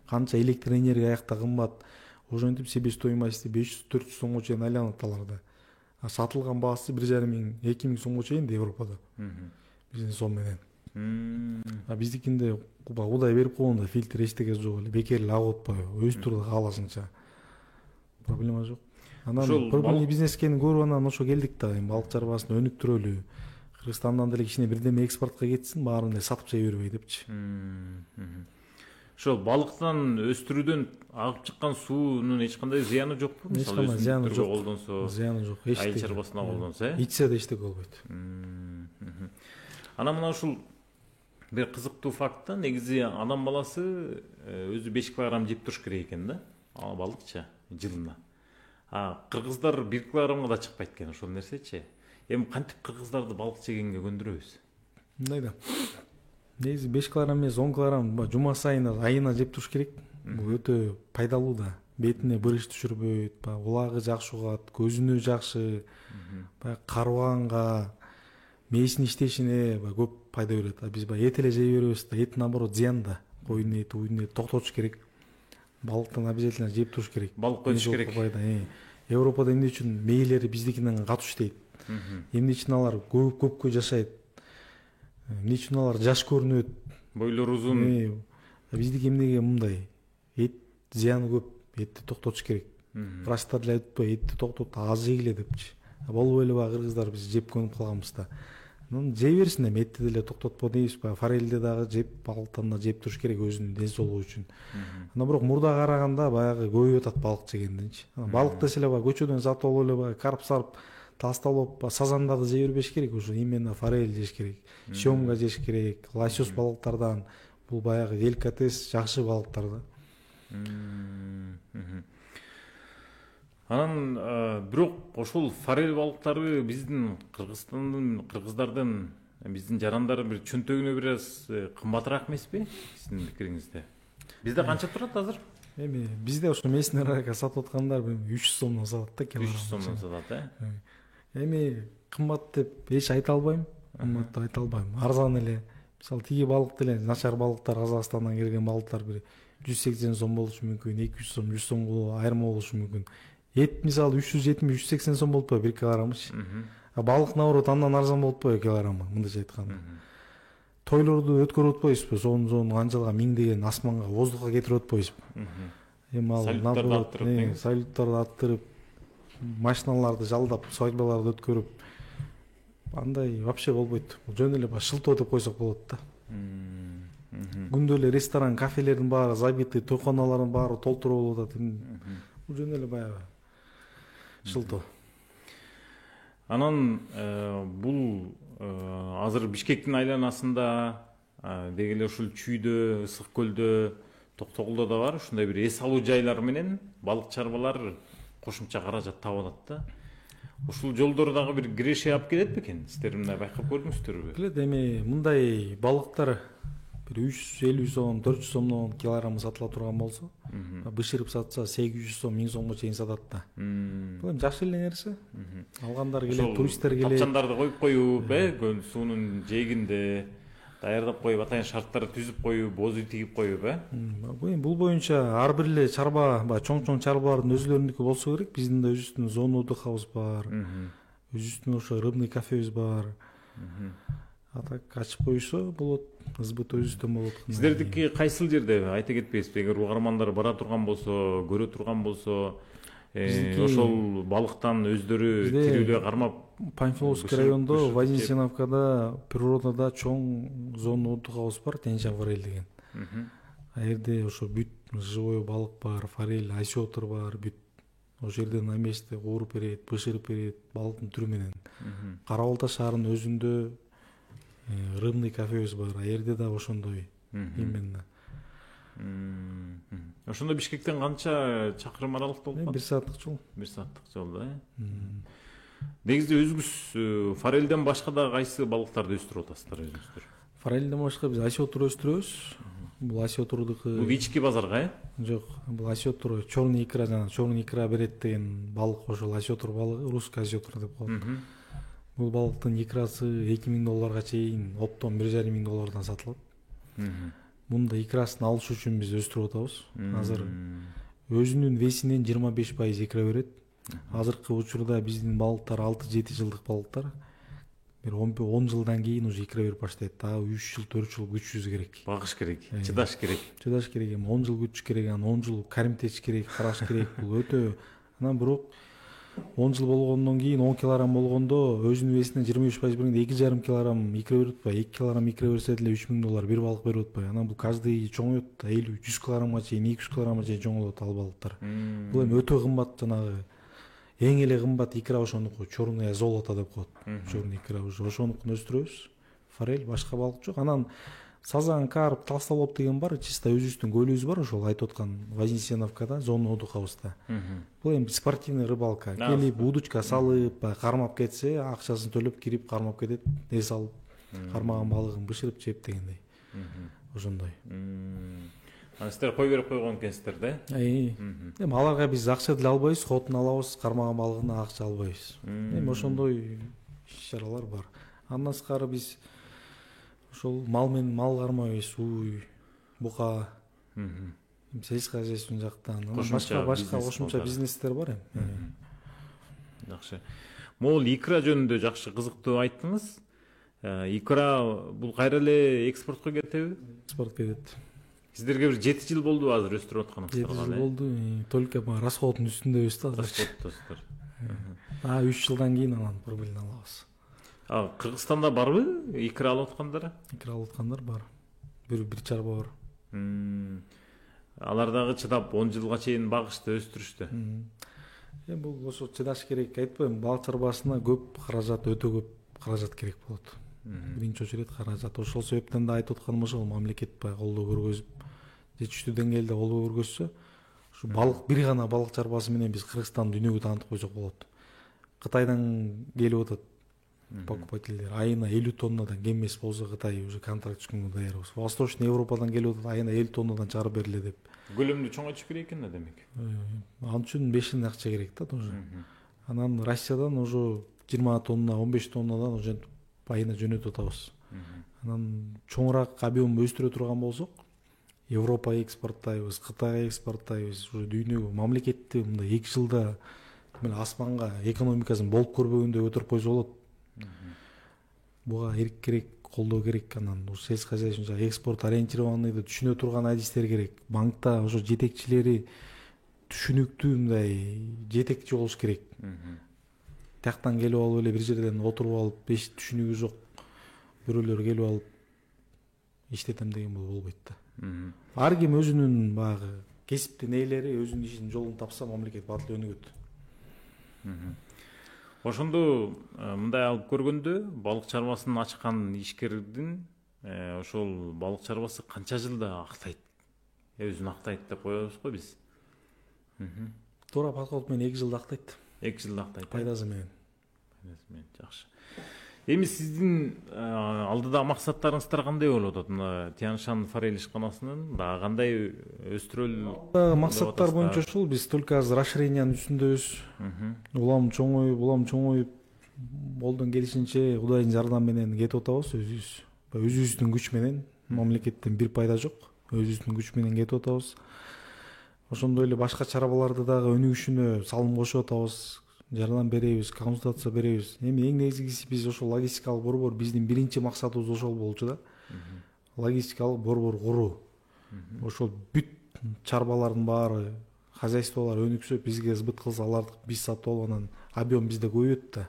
Канча электр энергия аякта кымбат. Ошентип себестоимости 500-400 сомго чейин айланат аларда. Сатылган баасы 1,5-2 сомго чейин Европада. Биздин сом менен. Биздикинде Кудай берип койгондо фильтр эчтеке жок эле, бекер эле агып атпайбы, өстүрүп кааласыңча. Проблема жок. Анан проблема бизнес экенин көрүп анан ошо келдик да, балык чарбасын өнүктүрөлү. Кыргызстандан деле кичине бирдеме экспортко кетсин, баарын эле сатып жей бербей депчи. Ошол балыктан өстүрүүдөн агып чыккан суунун эч кандай зыяны жокпу? Мисалы зыяны жок. Колдонсо, зыяны жок. Айыл чарбасына колдонсо, ичсе да эчтеке болбойт. Анан мына ушул бир кызыктуу факт да, негизи адам баласы өзү 5 килограмм жеп туруш керек экен да, балыкча жылына. Кыргыздар 1 килограммга да чыкпайт экен ошол нерсечи. Эми кантип кыргыздарды балык жегенге көндүрөбүз? Мындай да. Негизи 5 килограмм эмес, 10 килограмм жума сайын айына жеп туруш керек. Бул өтө пайдалуу да. Бетине бырыш түшүрбөйт, улагы жакшы угат, көзүнө жакшы, карыбаганга, мээсинин иштешине көп пайда берет. Биз эт эле жей беребиз да, эт наоборот зыян да. Койдун эти, уйдун эти токтотуш керек. Балыктан обязательно жеп туруш керек. Балык коюш керек. Европада эмне үчүн мээлери биздикинен катуу иштейт? Эмне үчүн алар көпкө жашайт? Эмне үчүн алар жаш көрүнөт? Бойлору узун. Биздики эмнеге мындай? Эт зыяны көп, этти токтотуш керек. Врачтар эле айтпайбы, этти токтот, аз жегиле депчи. Болбой эле кыргыздар биз жеп көнүп калганбыз да. Жей берсин эми, этти деле токтотпо дейбиз, форельди дагы жеп, балыктан да жеп туруш керек өзүнүн ден соолугу үчүн. Анан бирок мурда караганда баягы көбөйүп атат балык жегенденчи. Балык десе эле көчөдөн сатып алып эле карп сарп тасталып, сазандарды жей бербеш керек, ушу именно форель жеш керек. Сёмга жеш керек, лосось балыктардан. Бул баягы деликатес, жакшы балыктар да. Анан бирок ошол форель балыктары биздин кыргыздардын биздин жарандары бир чөнтөгүнө бир аз кымбатыраак эмеспи? Сиздин пикириңизде. Бизде канча турат азыр? Эми бизде ошо местный рынокко сатып аткандар 300 сомдон сатат да, килограмм. 300 сомдон сатат, Эми кымбат деп эч айта албайм. Кымбат деп айта албайм. Арзан эле. Мисалы тиги балык деле, начар балыктар, Казакстандан келген балыктар бир 180 сом болушу мүмкүн, 200 сом, 100 сомго айырма болушу мүмкүн. Эт мисалы 370-380 сом болуп атпайбы 1 килограммычы. Балык наоборот андан арзан болуп атпайбы килограммы, мындайча айтканда. Тойлорду өткөрүп атпайбызбы? Сонун анчалга миңдеген асманга, воздухка кетирип атпайбызбы? Эми ал наоборот, салюттарды аттырып, машиналарды жалдап, свадьбаларды өткөрүп, андай вообще болбойт. Жөн эле шылтоо деп койсок болот да. Күндө эле ресторан, кафелердин баары забиты, тойканалардын баары толтуруп болуп атат. бул жөн эле баягы шылтоо. Анан бул азыр Бишкектин айланасында деги эле ушул Чүйдө, Ысык көлдө, Токтогулда да бар ушундай бир эс алуу жайлар менен балык чарбалар кошумча каражат таап атат да. Ушул жолдор дагы бир киреше алып келет бекен? Сиздер мына байкап көрдүңүздөрбү? Келет, эми мындай балыктар бир 350 сом, 400 сомдон килограммы сатыла турган болсо, бышырып сатса 800 сом, 1000 сомго чейин сатат да. Бул эми жакшы эле нерсе. Алгандар келет, туристтер келет. Тапчандарды коюп коюп, көл суунун жээгинде даярдап коюп, атайын шарттар түзүп коюп, боз үй тигип коюп, Бул боюнча ар бир эле чарба, чоң чарбалардын өзүлөрүнүкү болсо керек. Биздин да өзүбүздүн зона отдыхыбыз бар. Өзүбүздүн ошо рыбный кафебиз бар. А так ачып коюшса болот, сбыт өзүбүздөн болот. Сиздердики кайсыл жерде айта кетпейсизби? Эгер угармандар бара турган болсо, көрө турган болсо, ошол балыктан өздөрү тирүүлөй кармап, Панфиловский райондо, Вознесеновкада природада чоң зона отдыхыбыз бар, Тянь-Шань форель деген. А жерде ошо бүт живой балык бар, форель, осетр бар, бүт. Ошол жерде на месте ооруп берет, бышырып берет, балыктын түрү менен. Кара Балта шаарынын өзүндө рыбный кафебиз бар, а жерде да ошондой именно. Ошондо Бишкектен канча чакырым аралыкта болуп калат? 1 сааттык жол. 1 сааттык жол да. Негизде өзүңүз форельден башка да кайсы балыктарды өстүрүп атасыздар өзүңүздөр? Форельден башка биз осетр өстүрөбүз. Бул осетрдыкы Бул ички базарга, жок, бул осетр черный икра, жана черный икра берет деген балык, ошол осетр балыгы, русский осетр деп коет. Бул балыктын икрасы $2000 чейин оптом $1,500 сатылат. Мында икрасын алыш үчүн биз өстүрүп атабыз. Азыр өзүнүн весинен 25% икра берет. Азыркы учурда биздин балыктар 6-7 жылдык балыктар. Бир 10 жылдан кийин уже икра берип баштайт. Та 3 жыл, 4 жыл күчүш керек. Багыш керек, чыдаш керек. Чыдаш керек, эми 10 жыл күчүш керек, анан 10 жыл каримтеш керек, караш керек. Бул өтө. Анан бирок 10 жыл болгондон кийин 10 килограмм болгондо өзүнүн весинен 25% бергенде 2,5 килограмм икра берип атпайбы? 2 килограмм икра берсе деле $3000 бир балык берип атпайбы? Анан бул каждый чоңоет, 50-100 килограммга чейин, 200 килограммга чейин чоңоет ал балыктар. Бул эми өтө кымбат, жанагы эң эле кымбат икра ошонуку, черное золото деп коет. Черный икра уже ошонукун өстүрөбүз. Форель, башка балык жок. Анан сазан, карп, толстолоб деген бар, чисто өзүбүздүн көлүбүз бар, ошол айтып аткан Вознесеновкада, зона отдыхыбызда. Бул эми спортивный рыбалка. Келип удочка салып, кармап кетсе, акчасын төлөп кирип кармап кетет, эс алып, кармаган балыгын бышырып жеп дегендей. Ошондой. Анан сиздер кой берип койгон экенсиздер да? Эми аларга биз акча деле албайбыз, хотун алабыз, кармаган балыгына акча албайбыз. Эми ошондой иш-чаралар бар. Андан тышкары биз ошол мал менен мал кармайбыз, уй, бука, сельское хозяйство жактан, башка кошумча бизнестер бар эми. Жакшы. Могул икра жөнүндө жакшы кызыктуу айттыңыз. Икра бул кайра эле экспортко кетеби? Экспорт кетет. Сиздерге бир 7 жыл болду азыр өстүрүп атканыңыздарга? 7 жыл болду. Только расходдун үстүндөбүз да азыр. Расходдосуздар. 3 жылдан кийин анан прибыльно алабыз. Кыргызстанда барбы икра алып аткандар? Икра алып аткандар бар. Бир чарба бар. Алар дагы чыдап 10 жылга чейин багышты, өстүрүштү. Эми бул ошо чыдаш керек. Айтпайм, балык чарбасына көп каражат, өтө көп каражат керек болот. Биринчи очередь каражат. Ошол себептен да айтып атканым ошол, мамлекет баягы колдоо көргөзүп, жетиштүү деңгээлде колдоо көргөзсө, ушу балык, бир гана балык чарбасы менен биз Кыргызстанды дүйнөгө таанытып койсок болот. Кытайдан келип атат покупательдер. Айына 50 тоннадан кем эмес болсо Кытай уже контракт түшкөнгө даярбыз. Восточный Европадан келип атат, айына 50 тоннадан чыгарып бериле деп. Көлөмдү чоңойтуш керек экен да демек. Ал үчүн бешиндей акча керек да тоже. Анан Россиядан уже 20 тонна, 15 тоннадан уже айына жөнөтүп атабыз. Анан чоңураак объем өстүрө турган болсок, Европага экспорттайбыз, Кытайга экспорттайбыз, уже дүйнөгө мамлекетти мындай 2 жылда асманга экономикасын болуп көрбөгөндөй көтөрүп койсо болот. Буга эрк керек, колдоо керек. Анан сельское хозяйство экспорт ориентированныйды түшүнө турган адистер керек. Банкта ошо жетекчилери түшүнүктүү мындай жетекчи болуш керек. Тияктан келип алып эле бир жерден отуруп алып, эч түшүнүгү жок бирөөлөр келип алып иштетем деген болбойт да. Ар ким өзүнүн баягы кесиптин ээлери өзүнүн ишинин жолун тапса мамлекет бат эле өнүгөт. Ошондо мындай алып көргөндө балык чарбасын ачкан ишкердин ошол балык чарбасы канча жылда актайт? Өзүн актайт деп коебуз го биз. Туура подход менен 2 жылда актайт. 2 жылда актайт. Пайдасы менен. Жакшы. Эми сиздин алдыдагы максаттарыңыздар кандай болуп атат? Мына Тянь-Шань форель ишканасынын дагы кандай өстүрөл максаттар боюнча ушул биз только азыр расширениянын үстүндөбүз. Улам чоңоюп колдон келишинче Кудайдын жардамы менен кетип атабыз өзүбүздүн күч менен. Мамлекеттен бир пайда жок. Өзүбүздүн күч менен кетип атабыз. Ошондой эле башка чарбаларды дагы өнүгүшүнө салым кошуп атабыз. Жардам беребиз, консультация беребиз. Эми эң негизгиси биз ошол логистикалык борбор биздин биринчи максатыбыз ошол болчу да. Логистикалык борбор куруу. Ошол бүт чарбалардын баары, хозяйстволор өнүксө, бизге сбыт кылса, аларды биз сатып алып, анан объем бизде көбөйөт да.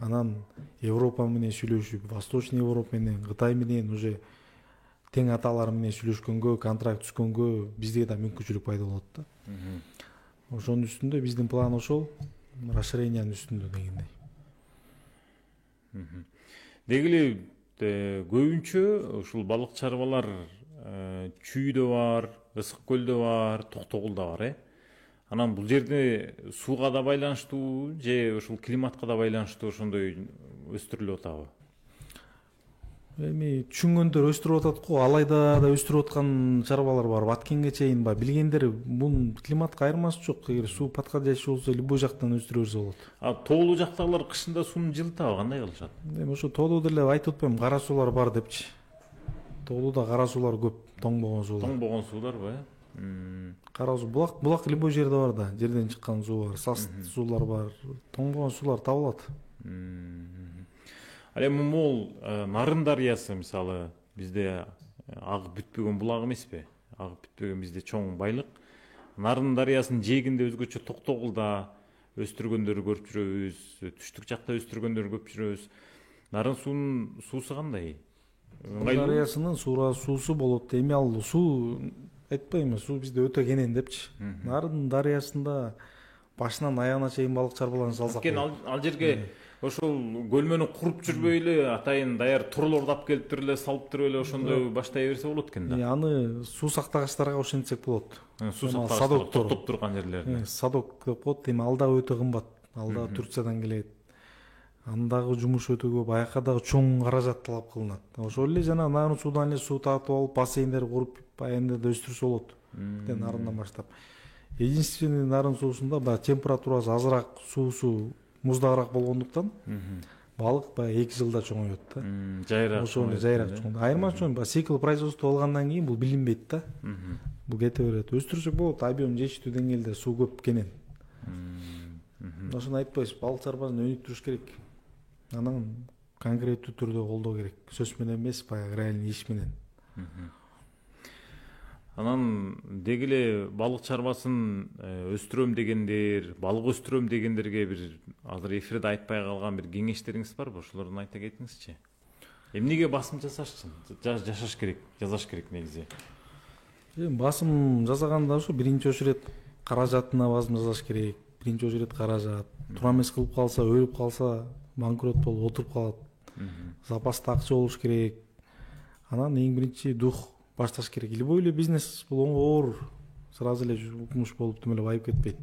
Анан Европа менен сүйлөшүп, Восточный Европа менен, Кытай менен уже тең аталар менен сүйлөшкөнгө, контракт түзгөнгө бизде да мүмкүнчүлүк пайда болот да. Ошонун үстүндө биздин план ошол. Расширениянын үстүндө дегендей. Деги эле көбүнчө ушул балык чарбалар Чүйдө бар, Ысык көлдө бар, Токтогулда бар, Анан бул жерде сууга да байланыштуу же ушул климатка да байланыштуу ошондой өстүрүлүп атабы? Эми түшүнгөндөр өстүрүп атат го, Алайда да өстүрүп аткан чарбалар бар. Баткенге чейин билгендер бунун климатка айырмасы жок. Эгер суу подходящий болсо, любой жактан өстүрө берсе болот. Тоолуу жактагылар кышында сууну жылытабы, кандай кылышат? Эми ошо тоолуудо деле айтып атпайм, кара суулар бар депчи. Тоолууда кара суулар көп, тоңбогон суулар. Тоңбогон сууларбы? Кара суу, булак любой жерде бар да, жерден чыккан суу бар, саст суулар бар, тоңбогон суулар табылат. Ал эми могул Нарын дарыясы мисалы бизде агып бүтпөгөн булак эмеспи? Агып бүтпөгөн бизде чоң байлык. Нарын дарыясынын жээгинде өзгөчө Токтогулда өстүргөндөрү көрүп жүрөбүз, түштүк жакта өстүргөндөрү көрүп жүрөбүз. Нарын суунун суусу кандай? Дарыясынын суусу болот. Эми ал суу айтпайм, суу бизде өтө кенен депчи. Нарын дарыясында башынан аягына чейин балык чарбаларын салсак. Ал жерге ошол көлмөнү куруп жүрбөй эле атайын даяр турлорду алып келип туруп эле салып туруп эле ошондой баштай берсе болот экен да. Аны суу сактагычтарга ошентсек болот. Суу сактагычтар токтоп турган жерлерде. Садок деп коет. Эми ал дагы өтө кымбат. Ал дагы Турциядан келет. Андагы жумуш өтө көп, аяка дагы чоң каражат талап кылынат. Ошол эле жана нарын суудан эле суу тартып алып, бассейндер куруп, аянда өстүрсө болот. Нарындан баштап. Единственный нарын суусунда температурасы азыраак, суусу муздагыраак болгондуктан балык 2 жылда чоңойот да. Жайраак. Ошол эле жайраак чоңойот. Айырмасы чоң, цикл производство алгандан кийин бул билинбейт да. Бул кете берет. Өстүрсөк болот, объем жетиштүү деңгээлде суу көп кенен. Ошону айтпайбыз, балык чарбасын өнүктүрүш керек. Анан конкреттүү түрдө колдоо керек. Сөз менен эмес, баягы реальный иш менен. Анан деги эле балык чарбасын өстүрөм дегендер, балык өстүрөм дегендерге бир азыр эфирде айтпай калган бир кеңештериңиз барбы? Ошолордун айта кетиңизчи. Эмнеге басым жасашсын? Жашаш керек, жазаш керек негизи. Басым жасаганда ошо биринчи очередь каражатына басым жасаш керек. Биринчи очередь каражат. Туура эмес кылып калса, өлүп калса, банкрот болуп отуруп калат. Запаста акча болуш керек. Анан эң биринчи дух башташ керек. Любой эле бизнес бул оор, сразу эле укмуш болуп түмөлөп айып кетпейт.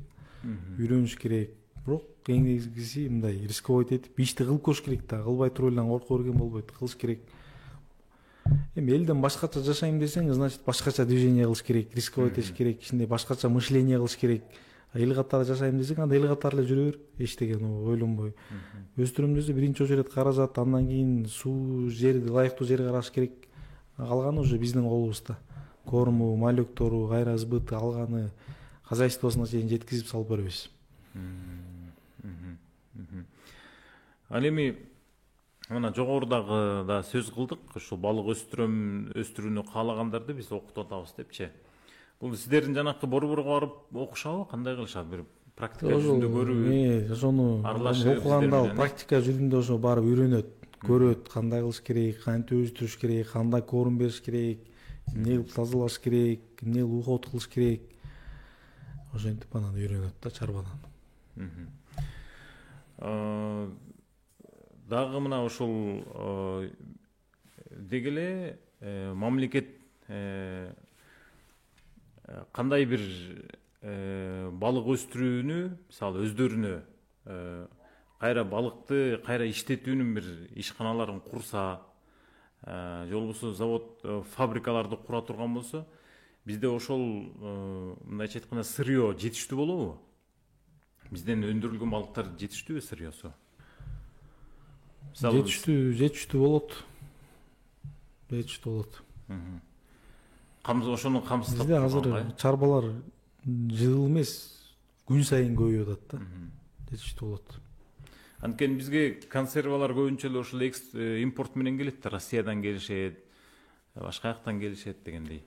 Үйрөнүш керек. Бирок эң негизгиси мындай рисковый этип ишти кылып көрүш керек да. Кылбай туруп эле коркуп берген болбойт. Кылыш керек. Эми элден башкача жашайм десең, значит башкача движение кылыш керек, рисковый этиш керек, ичинде башкача мышление кылыш керек. Эл катары жашайм десең, анда эл катары эле жүрө бер, эчтеген ойлонбой. Өстүрөм десе биринчи очередь каражат, андан кийин суу, жерди ылайыктуу жер караш керек. Калганы уже биздин колубузда. Корму, малектору, кайра сбыты алганы хозяйствосуна чейин жеткизип салып беребиз. Ал эми мына жогорудагы да сөз кылдык, ушул балык өстүрүүнү каалагандарды биз окутуп атабыз депчи. Бул сиздердин жанакы борборго барып окушабы, кандай кылышат? Бир практика жүзүндө көрүп, ошону окуганда практика жүзүндө ошо барып үйрөнөт, көрөт, кандай кылыш керек, кантип өстүрүш керек, кандай корм бериш керек, эмне кылып тазалаш керек, эмне кылып уход кылыш керек. ошентип анан үйрөнөт да чарбадан. Дагы мына ошол деги эле мамлекет кандай бир балык өстүрүүнү мисалы өздөрүнө кайра балыкты кайра иштетүүнүн бир ишканаларын курса, же болбосо завод фабрикаларды кура турган болсо, бизде ошол мындайча айтканда сырье жетиштүү болобу? Бизден өндүрүлгөн балыктар жетиштүүбү сырьесу? Жетиштүү болот. Ошону камсыздап бизде азыр чарбалар жыл эмес, күн сайын көбөйүп атат да. Жетиштүү болот. Анткени бизге консервалар көбүнчө эле ушул импорт менен келет да, Россиядан келишет, башка жактан келишет дегендей.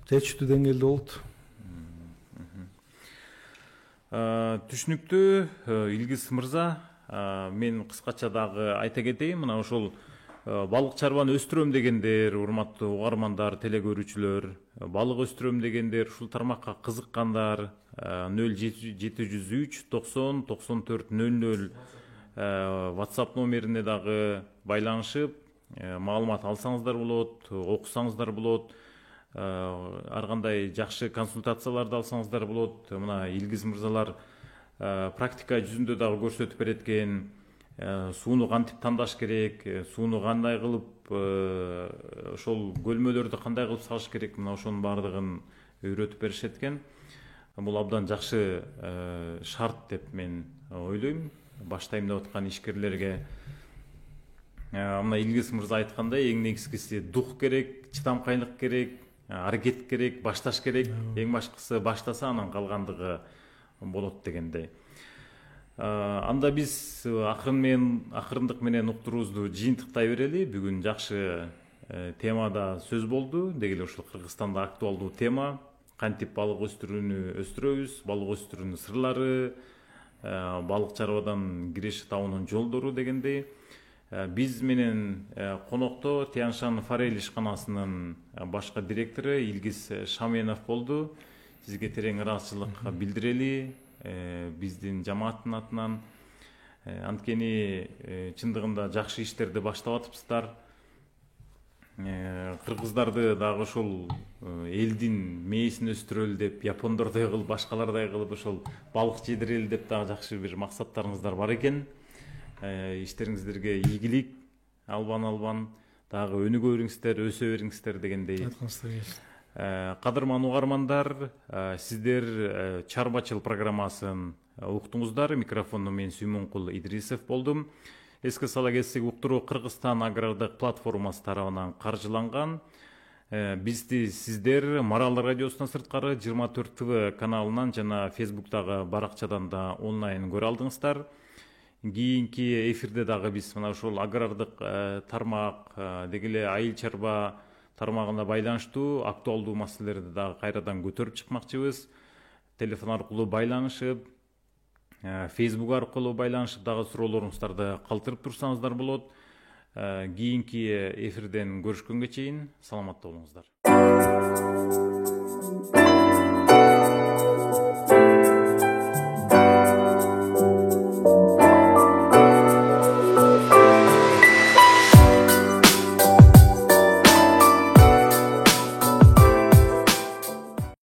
Жетиштүү деңгээлде болот. Түшүнүктүү, Илгиз мырза, мен кыскача дагы айта кетейин, мына ошол балык чарбаны өстүрөм дегендер, урматтуу угармандар, теле көрүүчүлөр, балык өстүрөм дегендер, ушул тармакка кызыккандар 0703 90 94 00 WhatsApp номерине дагы байланышып, маалымат алсаңыздар болот, окусаңыздар болот, ар кандай жакшы консультацияларды алсаңыздар болот. Мына Илгиз мырзалар практика жүзүндө дагы көрсөтүп берет экен. Сууну кантип тандаш керек, сууну кандай кылып, ошол көлмөлөрдү кандай кылып салыш керек, мына ошонун баардыгын үйрөтүп беришет экен. Бул абдан жакшы шарт деп мен ойлойм, баштайм деп аткан ишкерлерге. Мына Илгиз мырза айткандай, эң негизгиси дух керек, чыдамкайлык керек, аракет керек, башташ керек. Эң башкысы баштаса, анан калгандыгы болот дегендей. Анда биз акырындык менен уктуруубузду жыйынтыктай берели. Бүгүн жакшы темада сөз болду. Деги эле ушул Кыргызстанда актуалдуу тема. Кантип балык өстүрүүнү өстүрөбүз, балык өстүрүүнүн сырлары, балык чарбадан киреше табуунун жолдору дегендей. Биз менен конокто Тянь-Шань Форель ишканасынын башкы директору Илгиз Шаменов болду. Сизге терең ыраазычылык билдирели биздин жамааттын атынан. Анткени чындыгында жакшы иштерди баштап атыпсыздар. Кыргыздарды дагы ошол элдин мээсин өстүрөлү деп, япондордой кылып, башкалардай кылып ошол балык жедирели деп дагы жакшы бир максаттарыңыздар бар экен. Иштериңиздерге ийгилик, албан дагы өнүгө бериңиздер, өсө бериңиздер дегендей. Кадырман угармандар, сиздер Чарбачыл программасын уктуңуздар. Микрофонду мен Сүймөнкул Идрисов болдум. Эске сала кетсек, уктуруу Кыргызстан агрардык платформасы тарабынан каржыланган. Бизди сиздер Марал радиосунан сырткары 24 ТВ каналынан жана Фейсбуктагы баракчадан да онлайн көрө алдыңыздар. Кийинки эфирде дагы биз мына ушул агрардык тармак, деги эле айыл чарба тармагына байланыштуу актуалдуу маселелерди дагы кайрадан көтөрүп чыкмакчыбыз. Телефон аркылуу байланышып, Facebook аркылуу байланышып дагы суроолоруңуздарды калтырып турсаңыздар болот. Кийинки эфирден көрүшкөнгө чейин саламатта болуңуздар.